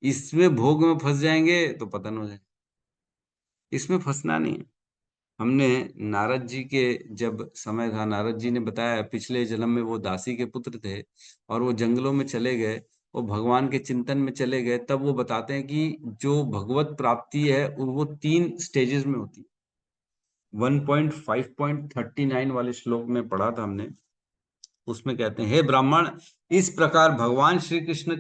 इसमें भोग में फंस जाएंगे तो पतन हो जाएगा। इसमें फंसना नहीं है। हमने नारद जी के जब समय था, नारद जी ने बताया पिछले जन्म में वो दासी के पुत्र थे और वो जंगलों में चले गए, वो भगवान के चिंतन में चले गए। तब वो बताते हैं कि जो भगवत प्राप्ति है वो 3 स्टेजेस में होती है। 1.5.39 वाले श्लोक में पढ़ा था हमने, उसमें कहते हैं, हे ब्राह्मण, इस प्रकार भगवान श्री कृष्ण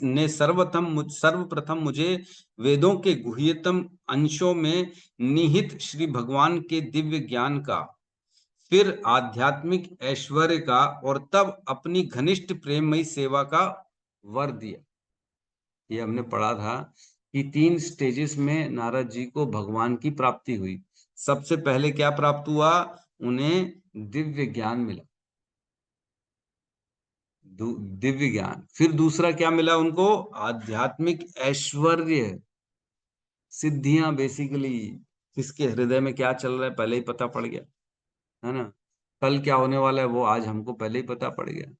ने सर्वप्रथम मुझे वेदों के गुह्यतम अंशों में निहित श्री भगवान के दिव्य ज्ञान का, फिर आध्यात्मिक ऐश्वर्य का, और तब अपनी घनिष्ठ प्रेममयी सेवा का वर दिया। ये हमने पढ़ा था कि 3 स्टेजेस में नारद जी को भगवान की प्राप्ति हुई। सबसे पहले क्या प्राप्त हुआ, उन्हें दिव्य ज्ञान मिला, दिव्य ज्ञान। फिर दूसरा क्या मिला उनको, आध्यात्मिक ऐश्वर्य, सिद्धियां। बेसिकली किसके हृदय में क्या चल रहा है पहले ही पता पड़ गया, है ना। कल क्या होने वाला है वो आज हमको पहले ही पता पड़ गया।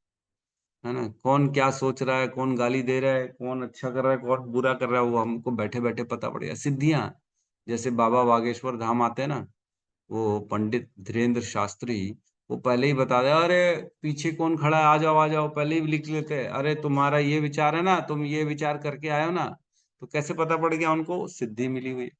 है ना। कौन क्या सोच रहा है, कौन गाली दे रहा है, कौन अच्छा कर रहा है, कौन बुरा कर रहा है, वो हमको बैठे बैठे पता पड़ेगा। सिद्धियां, जैसे बाबा बागेश्वर धाम आते हैं ना, वो पंडित धीरेन्द्र शास्त्री, वो पहले ही बता दे, अरे पीछे कौन खड़ा है, आ जाओ आ जाओ, पहले ही लिख लेते हैं, अरे तुम्हारा ये विचार है ना, तुम ये विचार करके आए हो ना। तो कैसे पता पड़ गया उनको? सिद्धि मिली हुई है।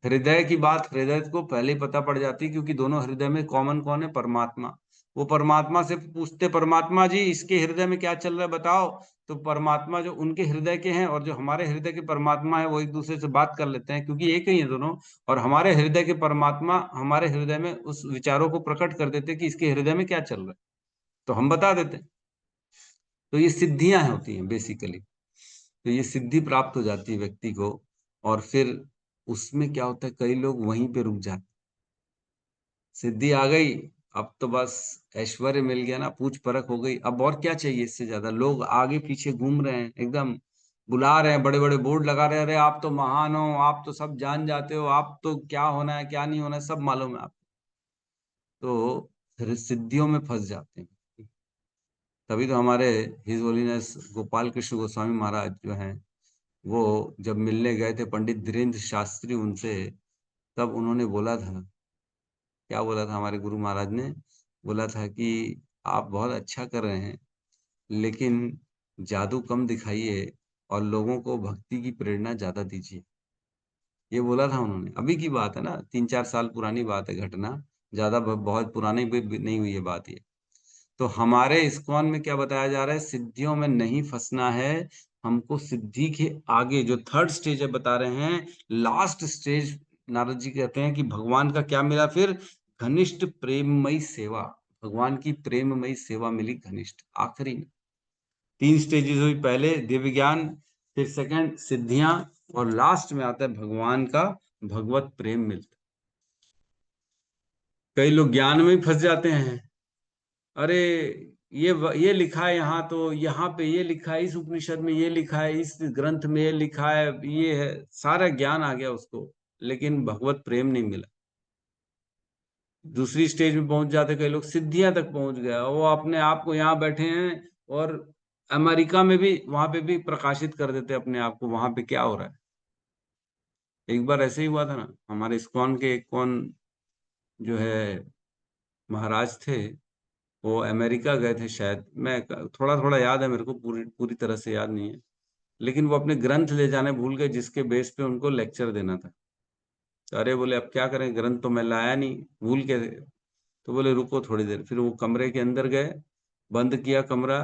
हृदय की बात हृदय को पहले ही पता पड़ जाती है, क्योंकि दोनों हृदय में कॉमन कौन है? परमात्मा। वो परमात्मा से पूछते, परमात्मा जी इसके हृदय में क्या चल रहा है बताओ। तो परमात्मा जो उनके हृदय के हैं और जो हमारे हृदय के परमात्मा है, वो एक दूसरे से बात कर लेते हैं, क्योंकि एक ही है दोनों। और हमारे हृदय के परमात्मा हमारे हृदय में उस विचारों को प्रकट कर देते हैं कि इसके हृदय में क्या चल रहा है, तो हम बता देते हैं। तो ये सिद्धियां होती हैं बेसिकली। तो ये सिद्धि प्राप्त हो जाती है व्यक्ति को, और फिर उसमें क्या होता है, कई लोग वहीं पे रुक जाते। सिद्धि आ गई, अब तो बस ऐश्वर्य मिल गया ना, पूछ परख हो गई, अब और क्या चाहिए इससे ज्यादा। लोग आगे पीछे घूम रहे हैं, एकदम बुला रहे हैं, बड़े बड़े बोर्ड लगा रहे हैं, अरे आप तो महान हो, आप तो सब जान जाते हो, आप तो क्या होना है क्या नहीं होना है सब मालूम है आपको। तो फिर सिद्धियों में फंस जाते हैं। तभी तो हमारे हिज होलीनेस गोपाल कृष्ण गोस्वामी महाराज जो हैं, वो जब मिलने गए थे पंडित धीरेन्द्र शास्त्री उनसे, तब उन्होंने बोला था, क्या बोला था हमारे गुरु महाराज ने? बोला था कि आप बहुत अच्छा कर रहे हैं, लेकिन जादू कम दिखाइए और लोगों को भक्ति की प्रेरणा ज्यादा दीजिए। ये बोला था उन्होंने। अभी की बात है ना, 3-4 साल पुरानी बात है घटना, ज्यादा बहुत पुरानी भी नहीं हुई है बात ये। तो हमारे इस्कॉन में क्या बताया जा रहा है? सिद्धियों में नहीं फंसना है हमको। सिद्धि के आगे जो थर्ड स्टेज है बता रहे हैं, लास्ट स्टेज, नारद जी कहते हैं कि भगवान का क्या मिला फिर? घनिष्ठ प्रेममयी सेवा। भगवान की प्रेममयी सेवा मिली घनिष्ठ, आखिरी में। 3 स्टेजेस हुई, पहले दिव्य ज्ञान, फिर सेकंड सिद्धियां, और लास्ट में आता है भगवान का भगवत प्रेम मिलता। कई लोग ज्ञान में ही फंस जाते हैं। अरे ये लिखा है यहाँ, तो यहाँ पे ये लिखा है, इस उपनिषद में ये लिखा है, इस ग्रंथ में ये लिखा है, ये है, सारा ज्ञान आ गया उसको, लेकिन भगवत प्रेम नहीं मिला। दूसरी स्टेज में पहुंच जाते कई लोग, सिद्धियां तक पहुंच गया, वो अपने आप को यहाँ बैठे हैं, और अमेरिका में भी, वहां पे भी प्रकाशित कर देते अपने आप को, वहां पे क्या हो रहा है। एक बार ऐसे ही हुआ था ना, हमारे इस्कॉन के कौन जो है महाराज थे, वो अमेरिका गए थे शायद, मैं थोड़ा थोड़ा याद है मेरे को, पूरी पूरी तरह से याद नहीं है, लेकिन वो अपने ग्रंथ ले जाने भूल गए, जिसके बेस पे उनको लेक्चर देना था। तो अरे बोले अब क्या करें, ग्रंथ तो मैं लाया नहीं, भूल के। तो बोले रुको थोड़ी देर, फिर वो कमरे के अंदर गए, बंद किया कमरा,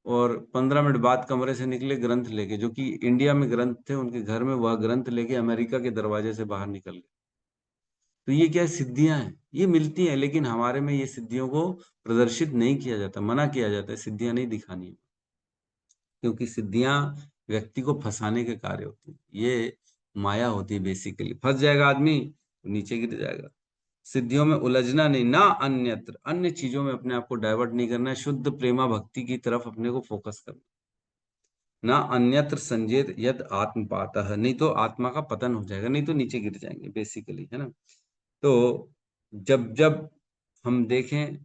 और 15 मिनट बाद कमरे से निकले ग्रंथ लेके, जो कि इंडिया में ग्रंथ थे उनके घर में, वह ग्रंथ लेके अमेरिका के दरवाजे से बाहर निकल गए। तो ये क्या सिद्धियां हैं, ये मिलती हैं, लेकिन हमारे में ये सिद्धियों को प्रदर्शित नहीं किया जाता, मना किया जाता है, सिद्धियां नहीं दिखानी है, क्योंकि सिद्धियां व्यक्ति को फंसाने के कार्य होती है। ये माया होती है बेसिकली, फंस जाएगा आदमी तो नीचे गिर जाएगा। सिद्धियों में उलझना नहीं, ना अन्यत्र, अन्य चीजों में अपने आप को डाइवर्ट नहीं करना है, शुद्ध प्रेमा भक्ति की तरफ अपने को फोकस करना, ना अन्यत्र संजेत यद आत्मपातः, नहीं तो आत्मा का पतन हो जाएगा, नहीं तो नीचे गिर जाएंगे बेसिकली, है ना। तो जब जब हम देखें,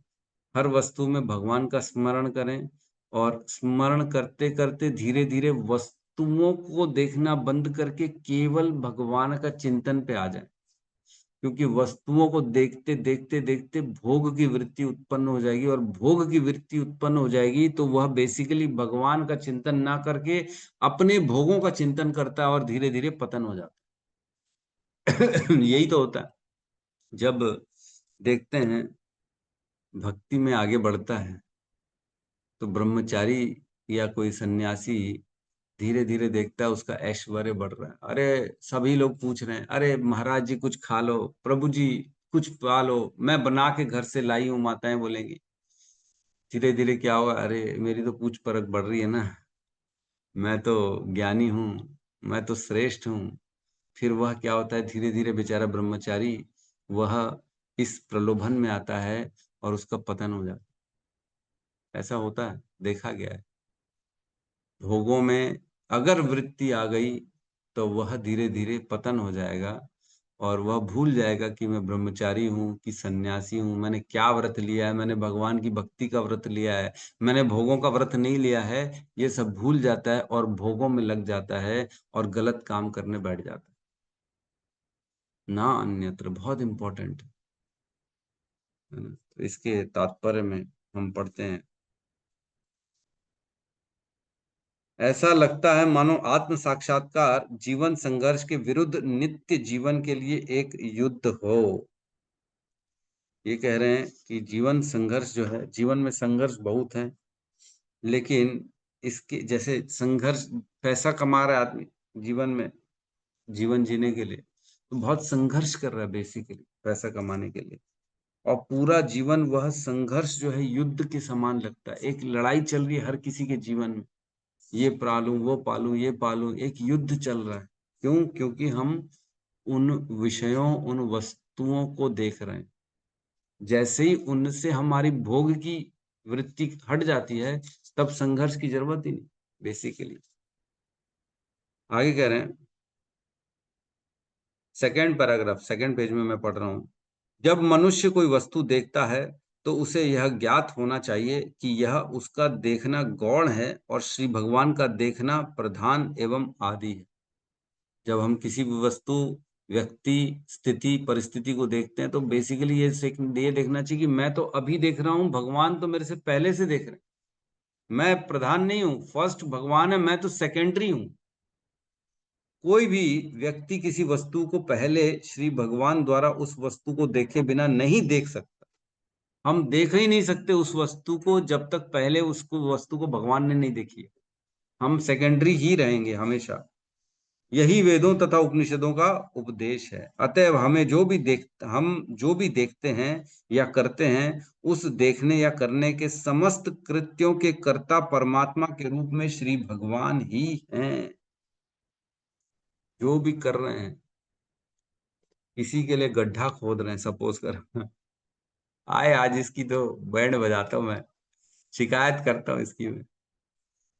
हर वस्तु में भगवान का स्मरण करें, और स्मरण करते करते धीरे धीरे वस्तुओं को देखना बंद करके केवल भगवान का चिंतन पे आ जाए, क्योंकि वस्तुओं को देखते देखते देखते भोग की वृत्ति उत्पन्न हो जाएगी, और भोग की वृत्ति उत्पन्न हो जाएगी तो वह बेसिकली भगवान का चिंतन ना करके अपने भोगों का चिंतन करता है, और धीरे धीरे पतन हो जाता है। यही तो होता है। जब देखते हैं भक्ति में आगे बढ़ता है, तो ब्रह्मचारी या कोई सन्यासी धीरे धीरे देखता है उसका ऐश्वर्य बढ़ रहा है, अरे सभी लोग पूछ रहे हैं, अरे महाराज जी कुछ खा लो, प्रभु जी कुछ पा लो, मैं बना के घर से लाई हूँ, माताएं बोलेंगी। धीरे धीरे क्या होगा, अरे मेरी तो पूछ परख बढ़ रही है ना, मैं तो ज्ञानी हूँ, मैं तो श्रेष्ठ हूँ। फिर वह क्या होता है, धीरे धीरे बेचारा ब्रह्मचारी वह इस प्रलोभन में आता है, और उसका पतन हो जाता है। ऐसा होता है, देखा गया है। भोगों में अगर वृत्ति आ गई तो वह धीरे धीरे पतन हो जाएगा, और वह भूल जाएगा कि मैं ब्रह्मचारी हूँ, कि सन्यासी हूँ, मैंने क्या व्रत लिया है, मैंने भगवान की भक्ति का व्रत लिया है, मैंने भोगों का व्रत नहीं लिया है, ये सब भूल जाता है और भोगों में लग जाता है और गलत काम करने बैठ जाता है। ना अन्यत्र बहुत इंपॉर्टेंट है ना। तो इसके तात्पर्य में हम पढ़ते हैं, ऐसा लगता है मानो आत्म साक्षात्कार जीवन संघर्ष के विरुद्ध नित्य जीवन के लिए एक युद्ध हो। ये कह रहे हैं कि जीवन संघर्ष जो है, जीवन में संघर्ष बहुत है, लेकिन इसके जैसे संघर्ष, पैसा कमा रहा है आदमी जीवन में, जीवन जीने के लिए तो बहुत संघर्ष कर रहा है बेसिकली पैसा कमाने के लिए, और पूरा जीवन वह संघर्ष जो है युद्ध के समान लगता है। एक लड़ाई चल रही है हर किसी के जीवन में, ये पालूं वो पालूं ये पालूं, एक युद्ध चल रहा है। क्यों? क्योंकि हम उन विषयों, उन वस्तुओं को देख रहे हैं। जैसे ही उनसे हमारी भोग की वृत्ति हट जाती है तब संघर्ष की जरूरत ही नहीं बेसिकली। आगे कह रहे हैं, सेकंड पैराग्राफ, सेकंड पेज में मैं पढ़ रहा हूं। जब मनुष्य कोई वस्तु देखता है तो उसे यह ज्ञात होना चाहिए कि यह उसका देखना गौण है और श्री भगवान का देखना प्रधान एवं आदि है। जब हम किसी भी वस्तु, व्यक्ति, स्थिति, परिस्थिति को देखते हैं तो बेसिकली ये देखना चाहिए कि मैं तो अभी देख रहा हूं, भगवान तो मेरे से पहले से देख रहे हैं। मैं प्रधान नहीं हूं, फर्स्ट भगवान है, मैं तो सेकेंडरी हूं। कोई भी व्यक्ति किसी वस्तु को पहले श्री भगवान द्वारा उस वस्तु को देखे बिना नहीं देख सकता। हम देख ही नहीं सकते उस वस्तु को जब तक पहले उसको वस्तु को भगवान ने नहीं देखी है। हम सेकेंडरी ही रहेंगे हमेशा। यही वेदों तथा उपनिषदों का उपदेश है। अतएव हम जो भी देखते हैं या करते हैं, उस देखने या करने के समस्त कृत्यों के कर्ता परमात्मा के रूप में श्री भगवान ही हैं। जो भी कर रहे हैं, किसी के लिए गड्ढा खोद रहे हैं, सपोज कर आए आज इसकी तो बैंड बजाता हूं मैं, शिकायत करता हूं इसकी मैं।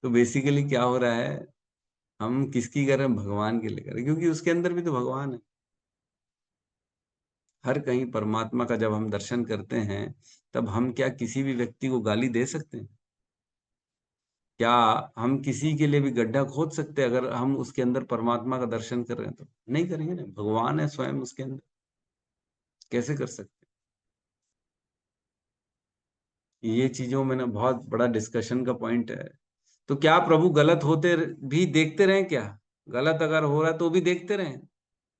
तो बेसिकली क्या हो रहा है, हम किसकी कर रहे हैं? भगवान के लिए कर रहे हैं, क्योंकि उसके अंदर भी तो भगवान है। हर कहीं परमात्मा का जब हम दर्शन करते हैं तब हम क्या किसी भी व्यक्ति को गाली दे सकते हैं? क्या हम किसी के लिए भी गड्ढा खोद सकते हैं? अगर हम उसके अंदर परमात्मा का दर्शन कर रहे हैं तो नहीं करेंगे ना, भगवान है स्वयं उसके अंदर, कैसे कर सकते? ये चीजों में ना बहुत बड़ा डिस्कशन का पॉइंट है। तो क्या प्रभु गलत होते भी देखते रहें? क्या गलत अगर हो रहा है तो भी देखते रहें?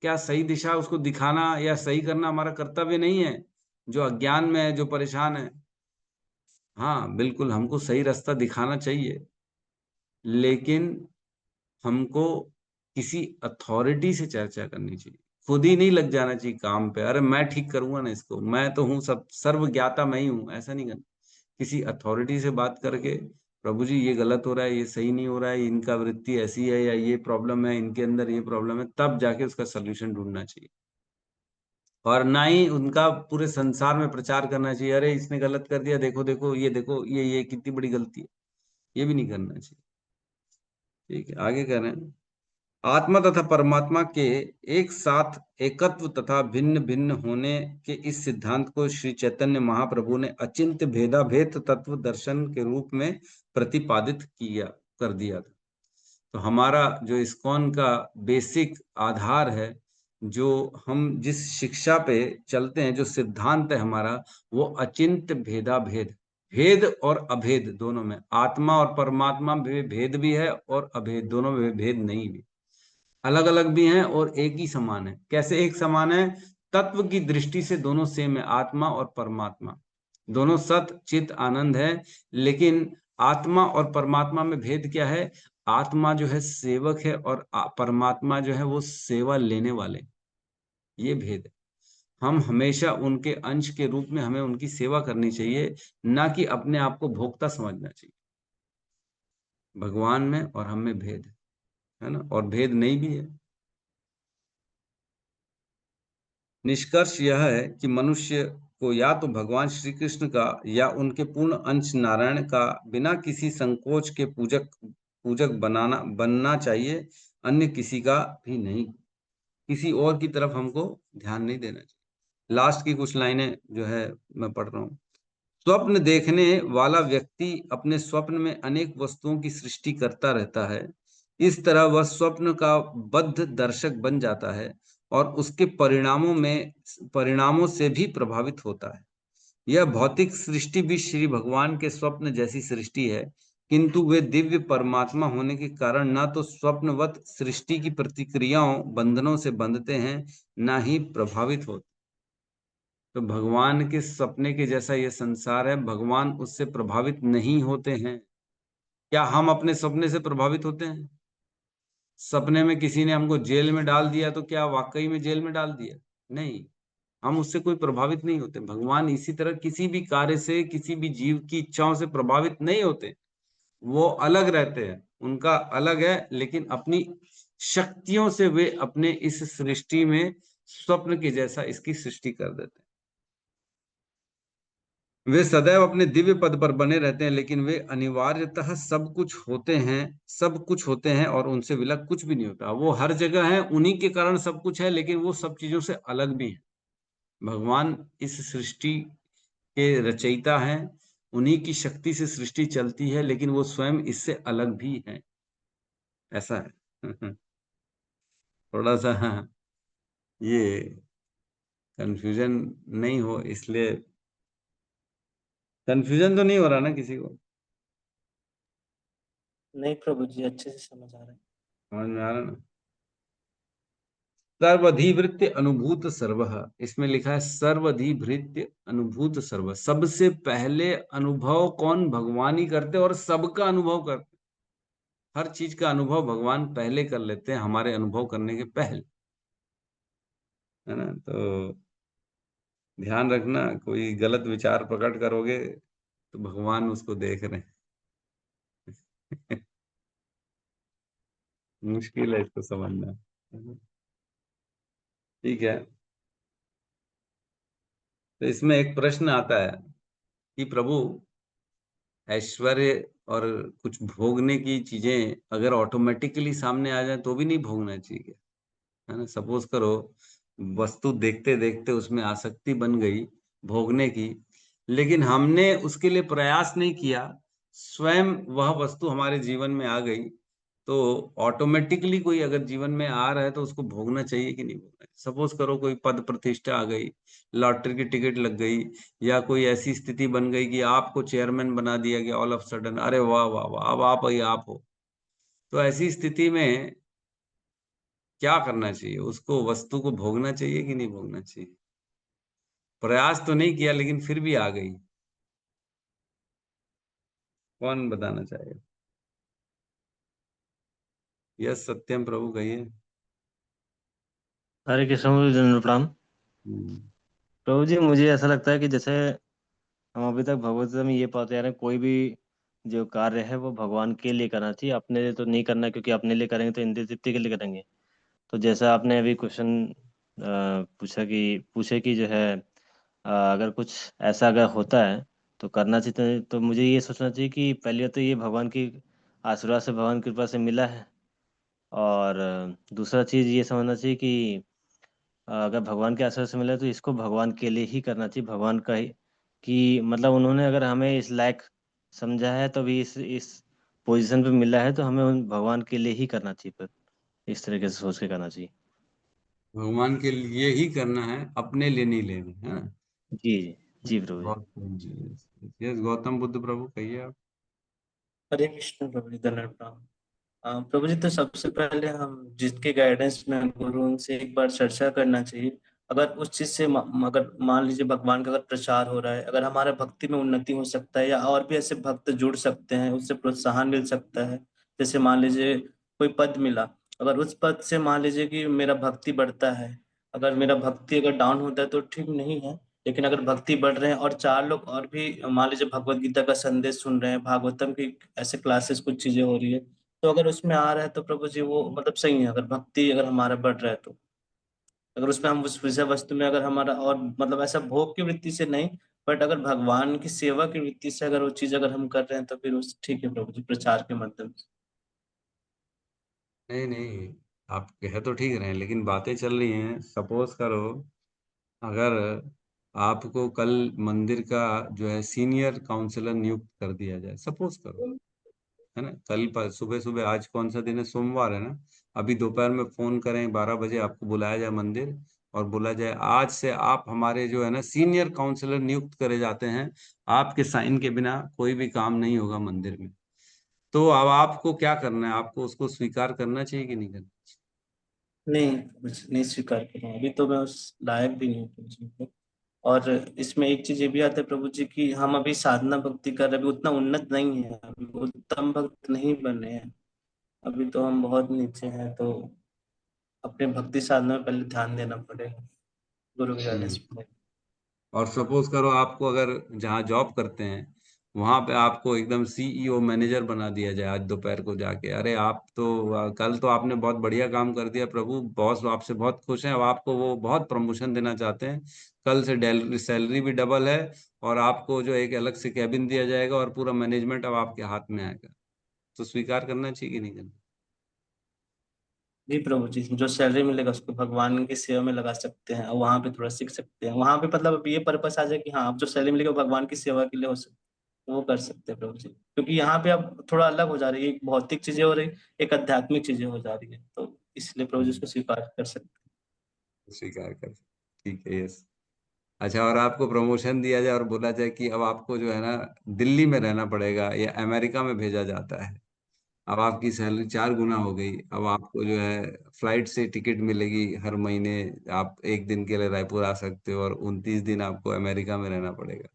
क्या सही दिशा उसको दिखाना या सही करना हमारा कर्तव्य नहीं है? जो अज्ञान में है, जो परेशान है, हाँ बिल्कुल हमको सही रास्ता दिखाना चाहिए, लेकिन हमको किसी अथॉरिटी से चर्चा करनी चाहिए। खुद ही नहीं लग जाना चाहिए काम पे, अरे मैं ठीक करूंगा ना इसको, मैं तो हूँ सब सर्व ज्ञाता मैं ही हूँ, ऐसा नहीं करना। किसी अथॉरिटी से बात करके, प्रभु जी ये गलत हो रहा है, ये सही नहीं हो रहा है, इनका वृत्ति ऐसी है या ये प्रॉब्लम है, इनके अंदर ये प्रॉब्लम है, तब जाके उसका सोल्यूशन ढूंढना चाहिए। और ना ही उनका पूरे संसार में प्रचार करना चाहिए, अरे इसने गलत कर दिया, देखो देखो ये कितनी बड़ी गलती है, ये भी नहीं करना चाहिए। ठीक है, आगे कह रहे हैं, आत्मा तथा परमात्मा के एक साथ एकत्व तथा भिन्न भिन्न होने के इस सिद्धांत को श्री चैतन्य महाप्रभु ने अचिंत्य भेदाभेद तत्व दर्शन के रूप में प्रतिपादित कर दिया था। तो हमारा जो इस्कॉन का बेसिक आधार है, जो हम जिस शिक्षा पे चलते हैं, जो सिद्धांत है हमारा, वो अचिंत्य भेदाभेद, भेद और अभेद दोनों में, आत्मा और परमात्मा में भेद भी है और अभेद, दोनों में भेद नहीं भी, अलग अलग भी हैं और एक ही समान है। कैसे एक समान है? तत्व की दृष्टि से दोनों सेम है, आत्मा और परमात्मा दोनों सत चित आनंद है। लेकिन आत्मा और परमात्मा में भेद क्या है? आत्मा जो है सेवक है और परमात्मा जो है वो सेवा लेने वाले, ये भेद है। हम हमेशा उनके अंश के रूप में हमें उनकी सेवा करनी चाहिए, ना कि अपने आप को भोक्ता समझना चाहिए। भगवान में और हम में भेद है ना, और भेद नहीं भी है। निष्कर्ष यह है कि मनुष्य को या तो भगवान श्री कृष्ण का या उनके पूर्ण अंश नारायण का बिना किसी संकोच के पूजक बनना चाहिए, अन्य किसी का भी नहीं। किसी और की तरफ हमको ध्यान नहीं देना चाहिए। लास्ट की कुछ लाइनें जो है मैं पढ़ रहा हूँ। स्वप्न देखने वाला व्यक्ति अपने स्वप्न में अनेक वस्तुओं की सृष्टि करता रहता है। इस तरह वह स्वप्न का बद्ध दर्शक बन जाता है और उसके परिणामों से भी प्रभावित होता है। यह भौतिक सृष्टि भी श्री भगवान के स्वप्न जैसी सृष्टि है, किंतु वे दिव्य परमात्मा होने के कारण न तो स्वप्नवत सृष्टि की प्रतिक्रियाओं बंधनों से बंधते हैं, न ही प्रभावित होते। तो भगवान के सपने के जैसा ये संसार है, भगवान उससे प्रभावित नहीं होते हैं। क्या हम अपने सपने से प्रभावित होते हैं? सपने में किसी ने हमको जेल में डाल दिया तो क्या वाकई में जेल में डाल दिया? नहीं, हम उससे कोई प्रभावित नहीं होते। भगवान इसी तरह किसी भी कार्य से, किसी भी जीव की इच्छाओं से प्रभावित नहीं होते। वो अलग रहते हैं, उनका अलग है, लेकिन अपनी शक्तियों से वे अपने इस सृष्टि में स्वप्न के जैसा इसकी सृष्टि कर देते हैं। वे सदैव अपने दिव्य पद पर बने रहते हैं, लेकिन वे अनिवार्यतः सब कुछ होते हैं और उनसे विलग कुछ भी नहीं होता। वो हर जगह है, उन्हीं के कारण सब कुछ है, लेकिन वो सब चीजों से अलग भी है। भगवान इस सृष्टि के रचयिता हैं, उन्हीं की शक्ति से सृष्टि चलती है, लेकिन वो स्वयं इससे अलग भी है। ऐसा है। थोड़ा सा ये कंफ्यूजन नहीं हो, इसलिए कंफ्यूजन तो नहीं हो रहा ना किसी को? नहीं प्रभु जी, अच्छे से समझ आ रहा है। समझ में आ रहा ना? सर्वधिभृत्य अनुभूत सर्वः, इसमें लिखा है सर्वधिभृत्य अनुभूत सर्व। सबसे पहले अनुभव कौन? भगवान ही करते और सबका अनुभव करते। हर चीज का अनुभव भगवान पहले कर लेते हैं, हमारे अनुभव करने के पहले, है ना? तो ध्यान रखना, कोई गलत विचार प्रकट करोगे तो भगवान उसको देख रहे हैं। मुश्किल है इसको समझना। ठीक है, तो इसमें एक प्रश्न आता है कि प्रभु, ऐश्वर्य और कुछ भोगने की चीजें अगर ऑटोमेटिकली सामने आ जाए तो भी नहीं भोगना चाहिए, है ना? सपोज करो वस्तु देखते देखते उसमें आसक्ति बन गई भोगने की, लेकिन हमने उसके लिए प्रयास नहीं किया, स्वयं वह वस्तु हमारे जीवन में आ गई, तो ऑटोमेटिकली कोई अगर जीवन में आ रहा है तो उसको भोगना चाहिए कि नहीं भोगना चाहिए? सपोज करो कोई पद प्रतिष्ठा आ गई, लॉटरी की टिकट लग गई, या कोई ऐसी स्थिति बन गई कि आपको चेयरमैन बना दिया गया ऑल ऑफ सडन, अरे वाह वाह वाह, अब आप हो। तो ऐसी स्थिति में क्या करना चाहिए? उसको वस्तु को भोगना चाहिए कि नहीं भोगना चाहिए? प्रयास तो नहीं किया लेकिन फिर भी आ गई, कौन बताना चाहेगा? यस सत्यम प्रभु कहिए। हरे कृष्ण प्रभु जी, दंड प्रणाम। हम्म, प्रभु जी, मुझे ऐसा लगता है कि जैसे हम अभी तक भगवत गीता में ये पाते आ रहे हैं, कोई भी जो कार्य है वो भगवान के लिए करना चाहिए, अपने लिए तो नहीं करना, क्योंकि अपने लिए करेंगे तो इंद्रिय तृप्ति के लिए करेंगे। तो जैसा आपने अभी क्वेश्चन पूछे कि जो है अगर कुछ ऐसा अगर होता है तो करना चाहिए, तो मुझे ये सोचना चाहिए कि पहले तो ये भगवान की आशीर्वाद से, भगवान की कृपा से मिला है। और दूसरा चीज़ ये समझना चाहिए कि अगर भगवान के आशीर्वाद से मिला है तो इसको भगवान के लिए ही करना चाहिए, भगवान का ही, कि मतलब उन्होंने अगर हमें इस लायक समझा है तो भी इस पोजीशन पे मिला है, तो हमें उन भगवान के लिए ही करना चाहिए, पर इस तरीके से सोच के करना चाहिए। भगवान के लिए ही करना है, अपने लिए नहीं लेना है ना? जी जी जी प्रभु जी। गौतम जी, यस गौतम बुद्ध प्रभु कहिए आप। हरे कृष्ण प्रभु जी, दंड प्रणाम। प्रभु जी, तो सबसे पहले हम जिसके गाइडेंस में गुरु, उनसे एक बार चर्चा करना चाहिए। अगर उस चीज से अगर मान लीजिए भगवान का अगर प्रचार हो रहा है, अगर हमारे भक्ति में उन्नति हो सकता है, या और भी ऐसे भक्त जुड़ सकते हैं, उससे प्रोत्साहन मिल सकता है। जैसे मान लीजिए कोई पद मिला, अगर उस पद से मान लीजिए कि मेरा भक्ति बढ़ता है, अगर मेरा भक्ति अगर डाउन होता है तो ठीक नहीं है। लेकिन अगर भक्ति बढ़ रहे हैं और चार लोग और भी मान लीजिए भगवत गीता का संदेश सुन रहे हैं, भागवतम की ऐसे क्लासेस कुछ चीजें हो रही है, तो अगर उसमें आ रहा है तो प्रभु जी वो मतलब सही है। अगर भक्ति अगर हमारा बढ़ रहा है तो, अगर उसमें हम उस विषय वस्तु में अगर हमारा और मतलब ऐसा भोग की वृत्ति से नहीं, बट अगर भगवान की सेवा की वृत्ति से अगर वो चीज अगर हम कर रहे हैं तो फिर उस ठीक है प्रभु जी, प्रचार के माध्यम से। नहीं नहीं, आप कह तो ठीक रहे हैं, लेकिन बातें चल रही हैं। सपोज करो अगर आपको कल मंदिर का जो है सीनियर काउंसलर नियुक्त कर दिया जाए, सपोज करो, है ना, कल पर सुबह सुबह, आज कौन सा दिन है, सोमवार है ना, अभी दोपहर में फोन करें 12 बजे, आपको बुलाया जाए मंदिर और बोला जाए आज से आप हमारे जो है ना सीनियर काउंसलर नियुक्त करे जाते हैं, आपके साइन के बिना कोई भी काम नहीं होगा मंदिर में। तो अब आपको क्या करना है, आपको उसको स्वीकार करना चाहिए कि नहीं करना नहीं, कुछ नहीं स्वीकार कर रहा हूँ, अभी तो मैं उस लायक भी नहीं हूँ प्रभु जी। और इसमें एक चीज ये भी आता है प्रभु जी की हम अभी साधना भक्ति कर रहे, अभी उतना उन्नत नहीं है, अभी उत्तम भक्त नहीं बने हैं, अभी तो हम बहुत नीचे हैं, तो अपने भक्ति साधना में पहले ध्यान देना पड़ेगा गुरु के गाइडेंस चाहिए? में। और सपोज करो आपको अगर जहाँ जॉब करते हैं वहां पे आपको एकदम सीईओ मैनेजर बना दिया जाए आज दोपहर को जाके, अरे आप तो कल तो आपने बहुत बढ़िया काम कर दिया प्रभु, बॉस आपसे बहुत खुश हैं, अब आपको वो बहुत प्रमोशन देना चाहते हैं, कल से सैलरी भी डबल है और आपको जो एक अलग से कैबिन दिया जाएगा और पूरा मैनेजमेंट अब आपके हाथ में आएगा, तो स्वीकार करना चाहिए कि नहीं करना? जी प्रभु जी, जो सैलरी मिलेगा उसको भगवान की सेवा में लगा सकते हैं और वहां पे थोड़ा सीख सकते हैं, वहां पे मतलब अब ये पर्पस आ जाए कि हाँ अब जो सैलरी मिलेगा वो भगवान की सेवा के लिए हो सकता है, वो कर सकते हैं प्रभु जी, क्योंकि यहाँ पे अब थोड़ा अलग हो जा रही है, एक भौतिक चीजें हो रही, एक आध्यात्मिक चीजें हो जा रही है, तो इसलिए प्रभु जी हम्म, उसको स्वीकार कर सकते स्वीकार कर, ठीक है, यस। अच्छा, और आपको प्रमोशन दिया जाए और बोला जाए कि अब आपको जो है ना दिल्ली में रहना पड़ेगा या अमेरिका में भेजा जाता है, अब आपकी सैलरी 4 गुना हो गई, अब आपको जो है फ्लाइट से टिकट मिलेगी हर महीने, आप एक दिन के लिए रायपुर आ सकते हो और 29 दिन आपको अमेरिका में रहना पड़ेगा,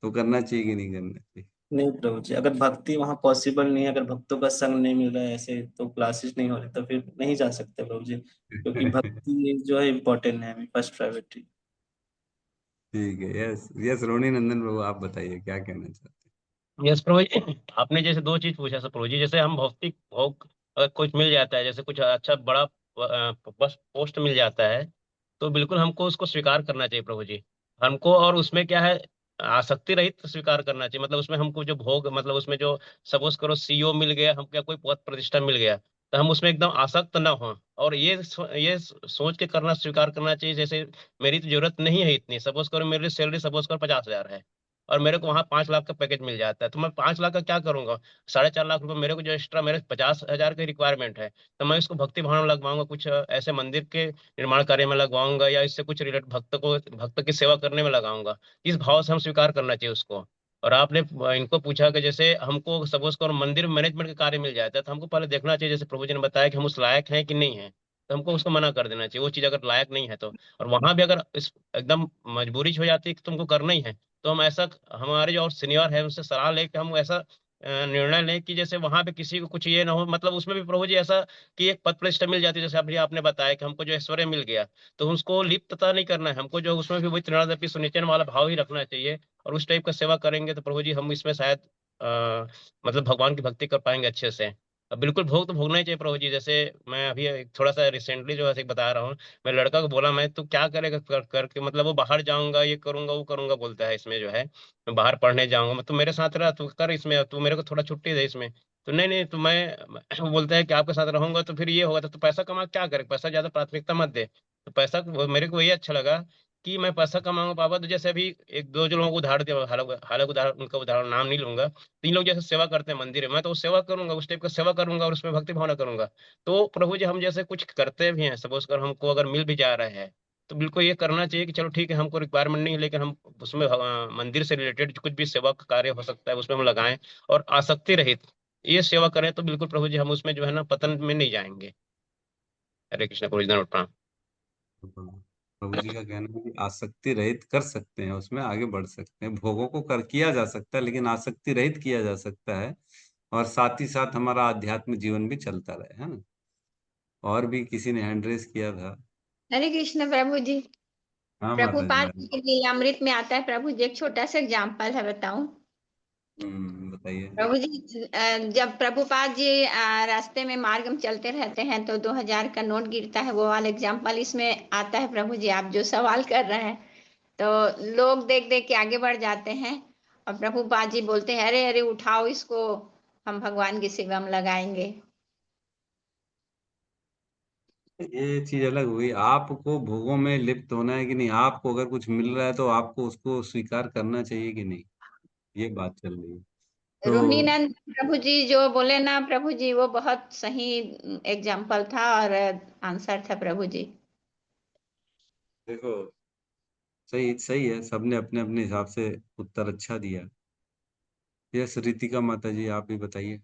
तो करना चाहिए कि नहीं करना चाहिए? नहीं प्रभु जी, अगर भक्ति वहाँ पॉसिबल नहीं है, अगर भक्तों का संग नहीं मिल रहा है ऐसे, तो क्लासेस नहीं हो रही, तो फिर नहीं जा सकते प्रभु जी, क्योंकि भक्ति जो है इम्पोर्टेंट है, फर्स्ट प्रायोरिटी। ठीक है, यस यस, रोनी नंदन बाबू आप बताइए क्या कहना चाहते यस प्रभु जी, आपने जैसे दो चीज पूछा सर प्रभु जी, जैसे हम भौतिक भोग अगर कुछ मिल जाता है, जैसे कुछ अच्छा बड़ा बस पोस्ट मिल जाता है, तो बिल्कुल हमको उसको स्वीकार करना चाहिए प्रभु जी, हमको। और उसमें क्या है, आसक्ति रहित स्वीकार करना चाहिए, मतलब उसमें हमको जो भोग, मतलब उसमें जो सपोज करो सीईओ मिल गया, हम क्या कोई पद प्रतिष्ठा मिल गया, तो हम उसमें एकदम आसक्त ना हो, और ये सोच के करना, स्वीकार करना चाहिए जैसे मेरी तो जरूरत नहीं है इतनी, सपोज करो मेरी सैलरी सपोज करो 50,000 है और मेरे को वहां 5 लाख का पैकेज मिल जाता है, तो मैं 5 लाख का क्या करूंगा, 4.5 लाख रुपए मेरे को जो एक्स्ट्रा, मेरे 50,000 की रिक्वायरमेंट है, तो मैं इसको भक्ति भाव में लगवाऊंगा, कुछ ऐसे मंदिर के निर्माण कार्य में लगवाऊंगा, या इससे कुछ रिलेट भक्त की सेवा करने में लगाऊंगा, इस भाव से हम स्वीकार करना चाहिए उसको। और आपने इनको पूछा कि जैसे हमको सपोज करो मंदिर मैनेजमेंट का कार्य मिल जाता है, तो हमको पहले देखना चाहिए, जैसे प्रभु जी ने बताया कि हम उस लायक हैं कि नहीं है, तो हमको उसको मना कर देना चाहिए, वो चीज अगर लायक नहीं है तो। और वहां भी अगर इस एकदम मजबूरी हो जाती है कि तुमको करना ही है, तो हम ऐसा, हमारे जो और सीनियर है उनसे सलाह लेके हम ऐसा निर्णय लें कि जैसे वहां पे किसी को कुछ ये ना हो, मतलब उसमें भी प्रभु जी ऐसा कि एक पद प्रतिष्ठा मिल जाती है, जैसे अभी आपने बताया कि हमको जो ऐश्वर्य मिल गया, तो उसको लिप्तता नहीं करना है हमको, जो उसमें भी वही त्रिनादपि सुनिचन वाला भाव ही रखना चाहिए, और उस टाइप का सेवा करेंगे तो प्रभु जी हम इसमें शायद मतलब भगवान की भक्ति कर पाएंगे अच्छे से। अब बिल्कुल भोग तो भोगना ही चाहिए प्रभु जी, जैसे मैं अभी थोड़ा सा रिसेंटली जो है बता रहा हूँ, मैं लड़का को बोला मैं तू क्या करेगा करके, मतलब वो बाहर जाऊंगा, ये करूंगा वो करूंगा बोलता है, इसमें जो है मैं बाहर पढ़ने जाऊंगा, मैं तू मेरे साथ रह, तू कर इसमें, तू मेरे को थोड़ा छुट्टी दे इसमें, तो नहीं नहीं, तो मैं वो बोलता है कि आपके साथ रहूंगा तो फिर ये होगा, तो पैसा कमा के क्या करे, पैसा ज्यादा प्राथमिकता मत दे, तो पैसा मेरे को ये अच्छा लगा कि मैं पैसा कमाऊंगा पापा, तो जैसे अभी एक दो जो लोगों को उदाहरण दिया, हालांकि उदाहरण उनका उदाहरण नाम नहीं लूंगा, 3 लोग जैसे सेवा करते हैं मंदिर में, मैं तो वो सेवा करूंगा, उस टाइप का सेवा करूंगा और उसमें भक्ति भावना करूंगा। तो प्रभु जी हम जैसे कुछ करते भी हैं, सपोज कर हमको अगर मिल भी जा रहा है, तो बिल्कुल ये करना चाहिए कि चलो ठीक है हमको रिक्वायरमेंट नहीं है, लेकिन हम उसमें मंदिर से रिलेटेड कुछ भी सेवा का कार्य हो सकता है उसमें हम लगाएं, और आसक्ति रहित ये सेवा करें, तो बिल्कुल प्रभु जी हम उसमें जो है ना पतन में नहीं जाएंगे। हरे कृष्ण प्रभु। हैं? प्रभु जी का कहना है कि आसक्ति रहित कर सकते हैं, उसमें आगे बढ़ सकते हैं, भोगों को कर किया जा सकता है लेकिन आसक्ति रहित किया जा सकता है, और साथ ही साथ हमारा आध्यात्मिक जीवन भी चलता रहे, है ना। और भी किसी ने हैंड रेस किया था? हरे कृष्ण प्रभु जी। हाँ माता जी, प्रभुपाद जी के लीलामृत में आता है प्रभु जी, एक छोटा सा एग्जाम्पल है, बताऊं बताइए। प्रभु जी। जब प्रभुपाद जी रास्ते में मार्ग में चलते रहते हैं तो 2000 का नोट गिरता है, वो वाला एग्जाम्पल इसमें आता है प्रभु जी, आप जो सवाल कर रहे हैं। तो लोग देख देख के आगे बढ़ जाते हैं और प्रभुपाद जी बोलते हैं अरे अरे उठाओ इसको, हम भगवान की सेवा में लगाएंगे। ये चीज अलग हुई, आपको भोगों में लिप्त होना है कि नहीं, आपको अगर कुछ मिल रहा है तो आपको उसको स्वीकार करना चाहिए कि नहीं, ये बात चल रही है। तो रोहिणीनंद प्रभु जी जो बोले ना प्रभु जी, वो बहुत सही एग्जाम्पल था और आंसर था प्रभु जी। देखो, सही सही है, सबने अपने अपने हिसाब से उत्तर अच्छा दिया। यस रितिका माता जी, आप भी बताइए।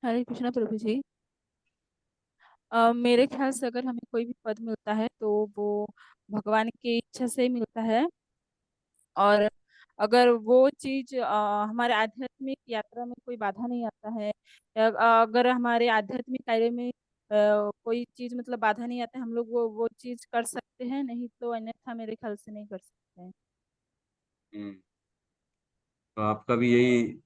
हरे कृष्णा प्रभु जी। मेरे ख्याल से अगर हमें कोई भी पद मिलता है तो वो भगवान की इच्छा से ही मिलता है। और अगर वो चीज हमारे आध्यात्मिक यात्रा में कोई बाधा नहीं आता है, या अगर हमारे आध्यात्मिक कार्य में कोई चीज मतलब बाधा नहीं आता है, हम लोग वो चीज कर सकते हैं, नहीं तो अन्यथा मेरे ख्याल से नहीं कर सकते हैं। हम्म। तो आपका भी यही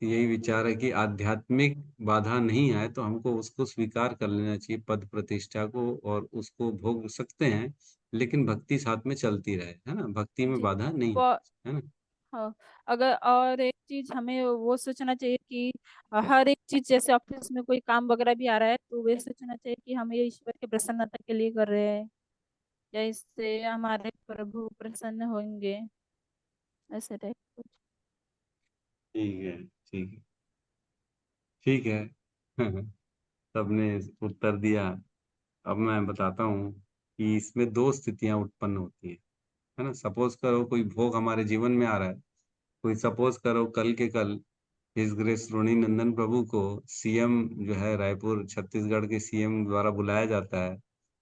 यही विचार है कि आध्यात्मिक बाधा नहीं आए तो हमको उसको स्वीकार कर लेना चाहिए, पद प्रतिष्ठा को, और उसको भोग सकते हैं, लेकिन भक्ति साथ में चलती रहे, है ना, भक्ति में जी। बाधा नहीं वो है ना। हाँ, अगर और एक चीज हमें वो सोचना चाहिए कि हर एक चीज, जैसे ऑफिस में कोई काम वगैरह भी आ रहा है तो वे सोचना चाहिए कि हम ये ईश्वर की प्रसन्नता के लिए कर रहे हैं, या इससे हमारे प्रभु प्रसन्न होंगे, ऐसे टाइप कुछ। ठीक है, ठीक है, ठीक है। सबने उत्तर दिया। अब मैं बताता हूँ कि इसमें दो स्थितियां उत्पन्न होती है ना। सपोज करो कोई भोग हमारे जीवन में आ रहा है, कोई सपोज करो कल के कल हिज ग्रेस रोणी नंदन प्रभु को सीएम जो है रायपुर छत्तीसगढ़ के सीएम द्वारा बुलाया जाता है,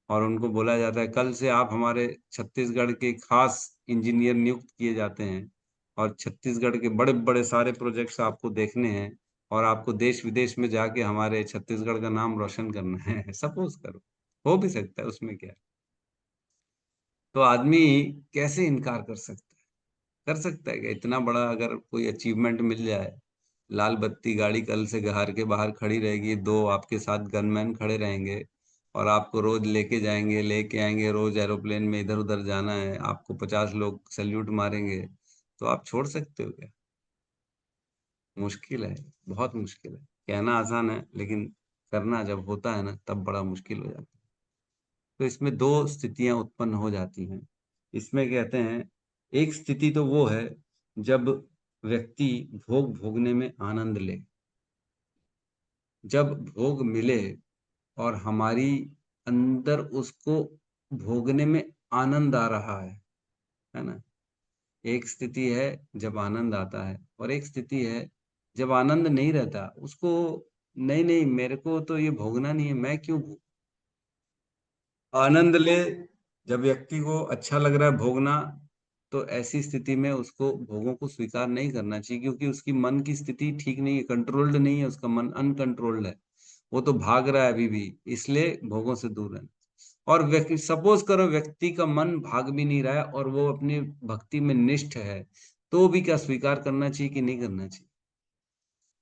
और उनको बोला जाता है कल से आप हमारे छत्तीसगढ़ के खास इंजीनियर नियुक्त किए जाते हैं, और छत्तीसगढ़ के बड़े बड़े सारे प्रोजेक्ट्स आपको देखने हैं, और आपको देश विदेश में जाके हमारे छत्तीसगढ़ का नाम रोशन करना है। सपोज करो, हो भी सकता है, उसमें क्या है। तो आदमी कैसे इनकार कर सकता है? कर सकता है क्या? इतना बड़ा अगर कोई अचीवमेंट मिल जाए, लाल बत्ती गाड़ी कल से घर के बाहर खड़ी रहेगी, दो आपके साथ गनमैन खड़े रहेंगे, और आपको रोज लेके जाएंगे लेके आएंगे, रोज एरोप्लेन में इधर उधर जाना है, आपको 50 लोग सैल्यूट मारेंगे, तो आप छोड़ सकते हो क्या? मुश्किल है, बहुत मुश्किल है। कहना आसान है, लेकिन करना जब होता है ना तब बड़ा मुश्किल हो जाता है। तो इसमें दो स्थितियां उत्पन्न हो जाती हैं। इसमें कहते हैं, एक स्थिति तो वो है जब व्यक्ति भोग भोगने में आनंद ले, जब भोग मिले और हमारी अंदर उसको भोगने में आनंद आ रहा है ना। एक स्थिति है जब आनंद आता है, और एक स्थिति है जब आनंद नहीं रहता उसको, नहीं नहीं मेरे को तो ये भोगना नहीं है, मैं क्यों आनंद ले। जब व्यक्ति को अच्छा लग रहा है भोगना, तो ऐसी स्थिति में उसको भोगों को स्वीकार नहीं करना चाहिए, क्योंकि उसकी मन की स्थिति ठीक नहीं है, कंट्रोल्ड नहीं है, उसका मन अनकंट्रोल्ड है, वो तो भाग रहा है अभी भी, इसलिए भोगों से दूर रहना। और व्यक्ति, सपोज करो व्यक्ति का मन भाग भी नहीं रहा है और वो अपनी भक्ति में निष्ठ है, तो भी क्या स्वीकार करना चाहिए कि नहीं करना चाहिए?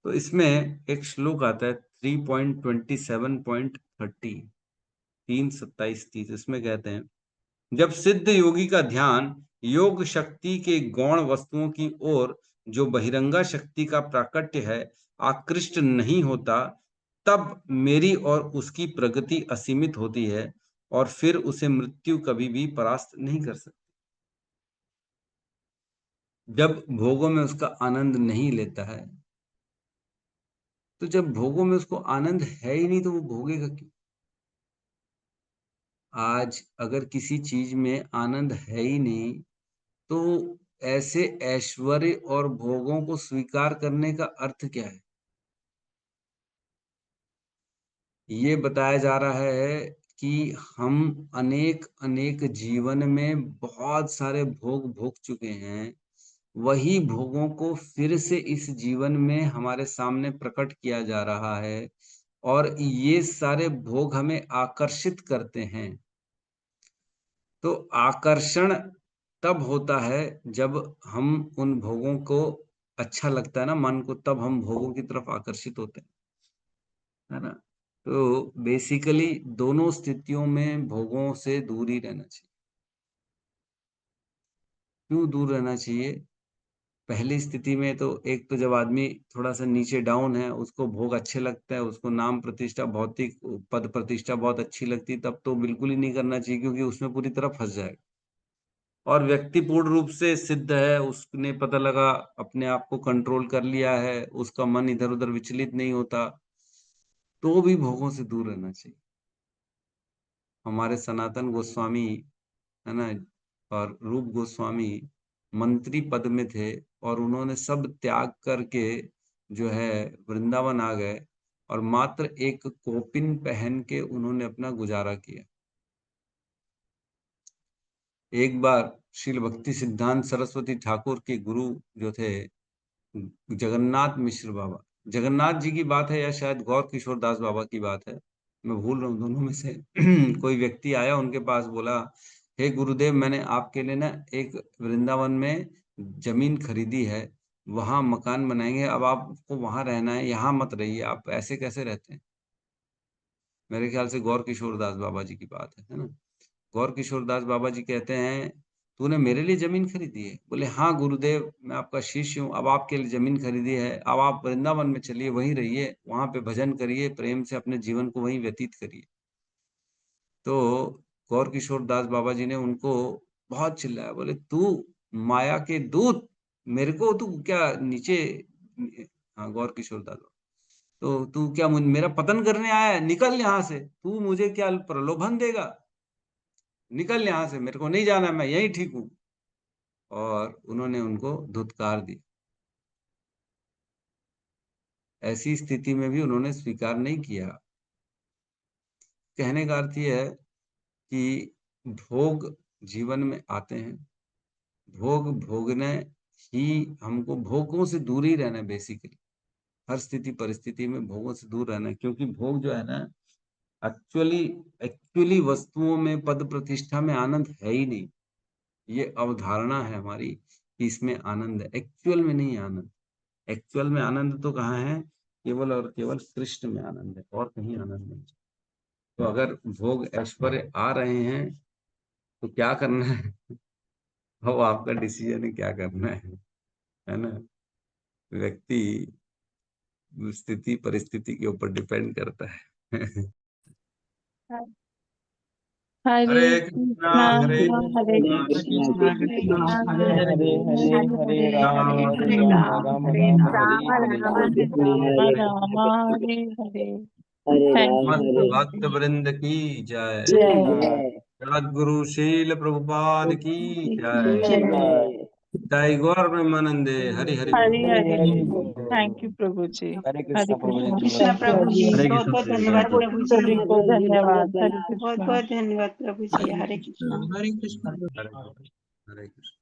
तो इसमें एक श्लोक आता है 3.27.30, 3:27-30, इसमें कहते हैं, जब सिद्ध योगी का ध्यान योग शक्ति के गौण वस्तुओं की ओर, जो बहिरंगा शक्ति का प्राकट्य है, आकृष्ट नहीं होता, तब मेरी और उसकी प्रगति असीमित होती है, और फिर उसे मृत्यु कभी भी परास्त नहीं कर सकती। जब भोगों में उसका आनंद नहीं लेता है, तो जब भोगों में उसको आनंद है ही नहीं तो वो भोगेगा क्यों? आज अगर किसी चीज में आनंद है ही नहीं, तो ऐसे ऐश्वर्य और भोगों को स्वीकार करने का अर्थ क्या है? ये बताया जा रहा है कि हम अनेक अनेक जीवन में बहुत सारे भोग भोग चुके हैं, वही भोगों को फिर से इस जीवन में हमारे सामने प्रकट किया जा रहा है, और ये सारे भोग हमें आकर्षित करते हैं। तो आकर्षण तब होता है जब हम उन भोगों को, अच्छा लगता है ना मन को, तब हम भोगों की तरफ आकर्षित होते हैं, है ना। तो बेसिकली दोनों स्थितियों में भोगों से दूर ही रहना चाहिए। क्यों दूर रहना चाहिए? पहली स्थिति में तो एक तो जब आदमी थोड़ा सा नीचे डाउन है, उसको भोग अच्छे लगता है, उसको नाम प्रतिष्ठा, भौतिक पद प्रतिष्ठा बहुत अच्छी लगती, तब तो बिल्कुल ही नहीं करना चाहिए, क्योंकि उसमें पूरी तरह फंस जाएगा। और व्यक्ति पूर्ण रूप से सिद्ध है, उसने पता लगा अपने आप को कंट्रोल कर लिया है, उसका मन इधर उधर विचलित नहीं होता, तो भी भोगों से दूर रहना चाहिए। हमारे सनातन गोस्वामी है ना, और रूप गोस्वामी मंत्री पद में थे, और उन्होंने सब त्याग करके जो है वृंदावन आ गए, और मात्र एक कोपिन पहन के उन्होंने अपना गुजारा किया। एक बार श्रील भक्ति सिद्धांत सरस्वती ठाकुर के गुरु जो थे जगन्नाथ मिश्र बाबा, जगन्नाथ जी की बात है या शायद गौर किशोर दास बाबा की बात है, मैं भूल रहा हूँ दोनों में से। कोई व्यक्ति आया उनके पास, बोला, हे गुरुदेव, मैंने आपके लिए ना एक वृंदावन में जमीन खरीदी है, वहां मकान बनाएंगे, अब आपको वहां रहना है, यहाँ मत रहिए, आप ऐसे कैसे रहते हैं। मेरे ख्याल से गौर किशोर दास बाबा जी की बात है ना। गौर किशोर दास बाबा जी कहते हैं, तूने मेरे लिए जमीन खरीदी है? बोले, हाँ गुरुदेव, मैं आपका शिष्य हूँ, अब आपके लिए जमीन खरीदी है, अब आप वृंदावन में चलिए, वहीं रहिए, वहां पे भजन करिए, प्रेम से अपने जीवन को वहीं व्यतीत करिए। तो गौर किशोर दास बाबा जी ने उनको बहुत चिल्लाया, बोले, तू माया के दूत, मेरे को तू क्या नीचे, हाँ गौर किशोर दास बाबा, तो तू क्या मेरा पतन करने आया है? निकल यहाँ से, तू मुझे क्या प्रलोभन देगा, निकल यहाँ से, मेरे को नहीं जाना, मैं यही ठीक हूँ। और उन्होंने उनको धुतकार दी। ऐसी स्थिति में भी उन्होंने स्वीकार नहीं किया। कहने का अर्थ यह है कि भोग जीवन में आते हैं, भोग भोगने ही, हमको भोगों से दूर ही रहना है बेसिकली, हर स्थिति परिस्थिति में भोगों से दूर रहना है, क्योंकि भोग जो है ना, एक्चुअली वस्तुओं में, पद प्रतिष्ठा में आनंद है ही नहीं। ये अवधारणा है हमारी कि इसमें आनंद है, एक्चुअल में नहीं आनंद। एक्चुअल में आनंद तो कहाँ है? केवल और केवल कृष्ण में आनंद है, और कहीं आनंद नहीं। तो अगर भोग ऐश्वर्य आ रहे हैं तो क्या करना है? वो आपका डिसीजन है, क्या करना है ना। व्यक्ति स्थिति परिस्थिति के ऊपर डिपेंड करता है। हरे हरे कृष्णा कृष्णा हरे हरे कृष्णा कृष्णा कृष्णा कृष्णा हरे कृष्णा हरे हरे हरे राम हरे हरे हरे राम राम राम हरे राम राम हरे हरे हरे राम हरे हरे। थैंक मस्त यू भक्त वृंद की जय। जय सद्गुरु शील प्रभुपाद की जय। जय। जय गौर ब्रह्मानंदे। हरि हरि बोल। हरे हरे हरे हरे बोल। थैंक यू प्रभु जी। हरे हरे कृष्णा प्रभु जी कृष्णा धन्यवाद। कृष्णा प्रभु जी, हरे बहुत कृष्णा बहुत प्रिय। धन्यवाद प्रभु जी। सभी को धन्यवाद। हरे बहुत कृष्णा। बहुत धन्यवाद प्रभु जी। हरे कृष्णा। हरे कृष्ण हरे कृष्ण।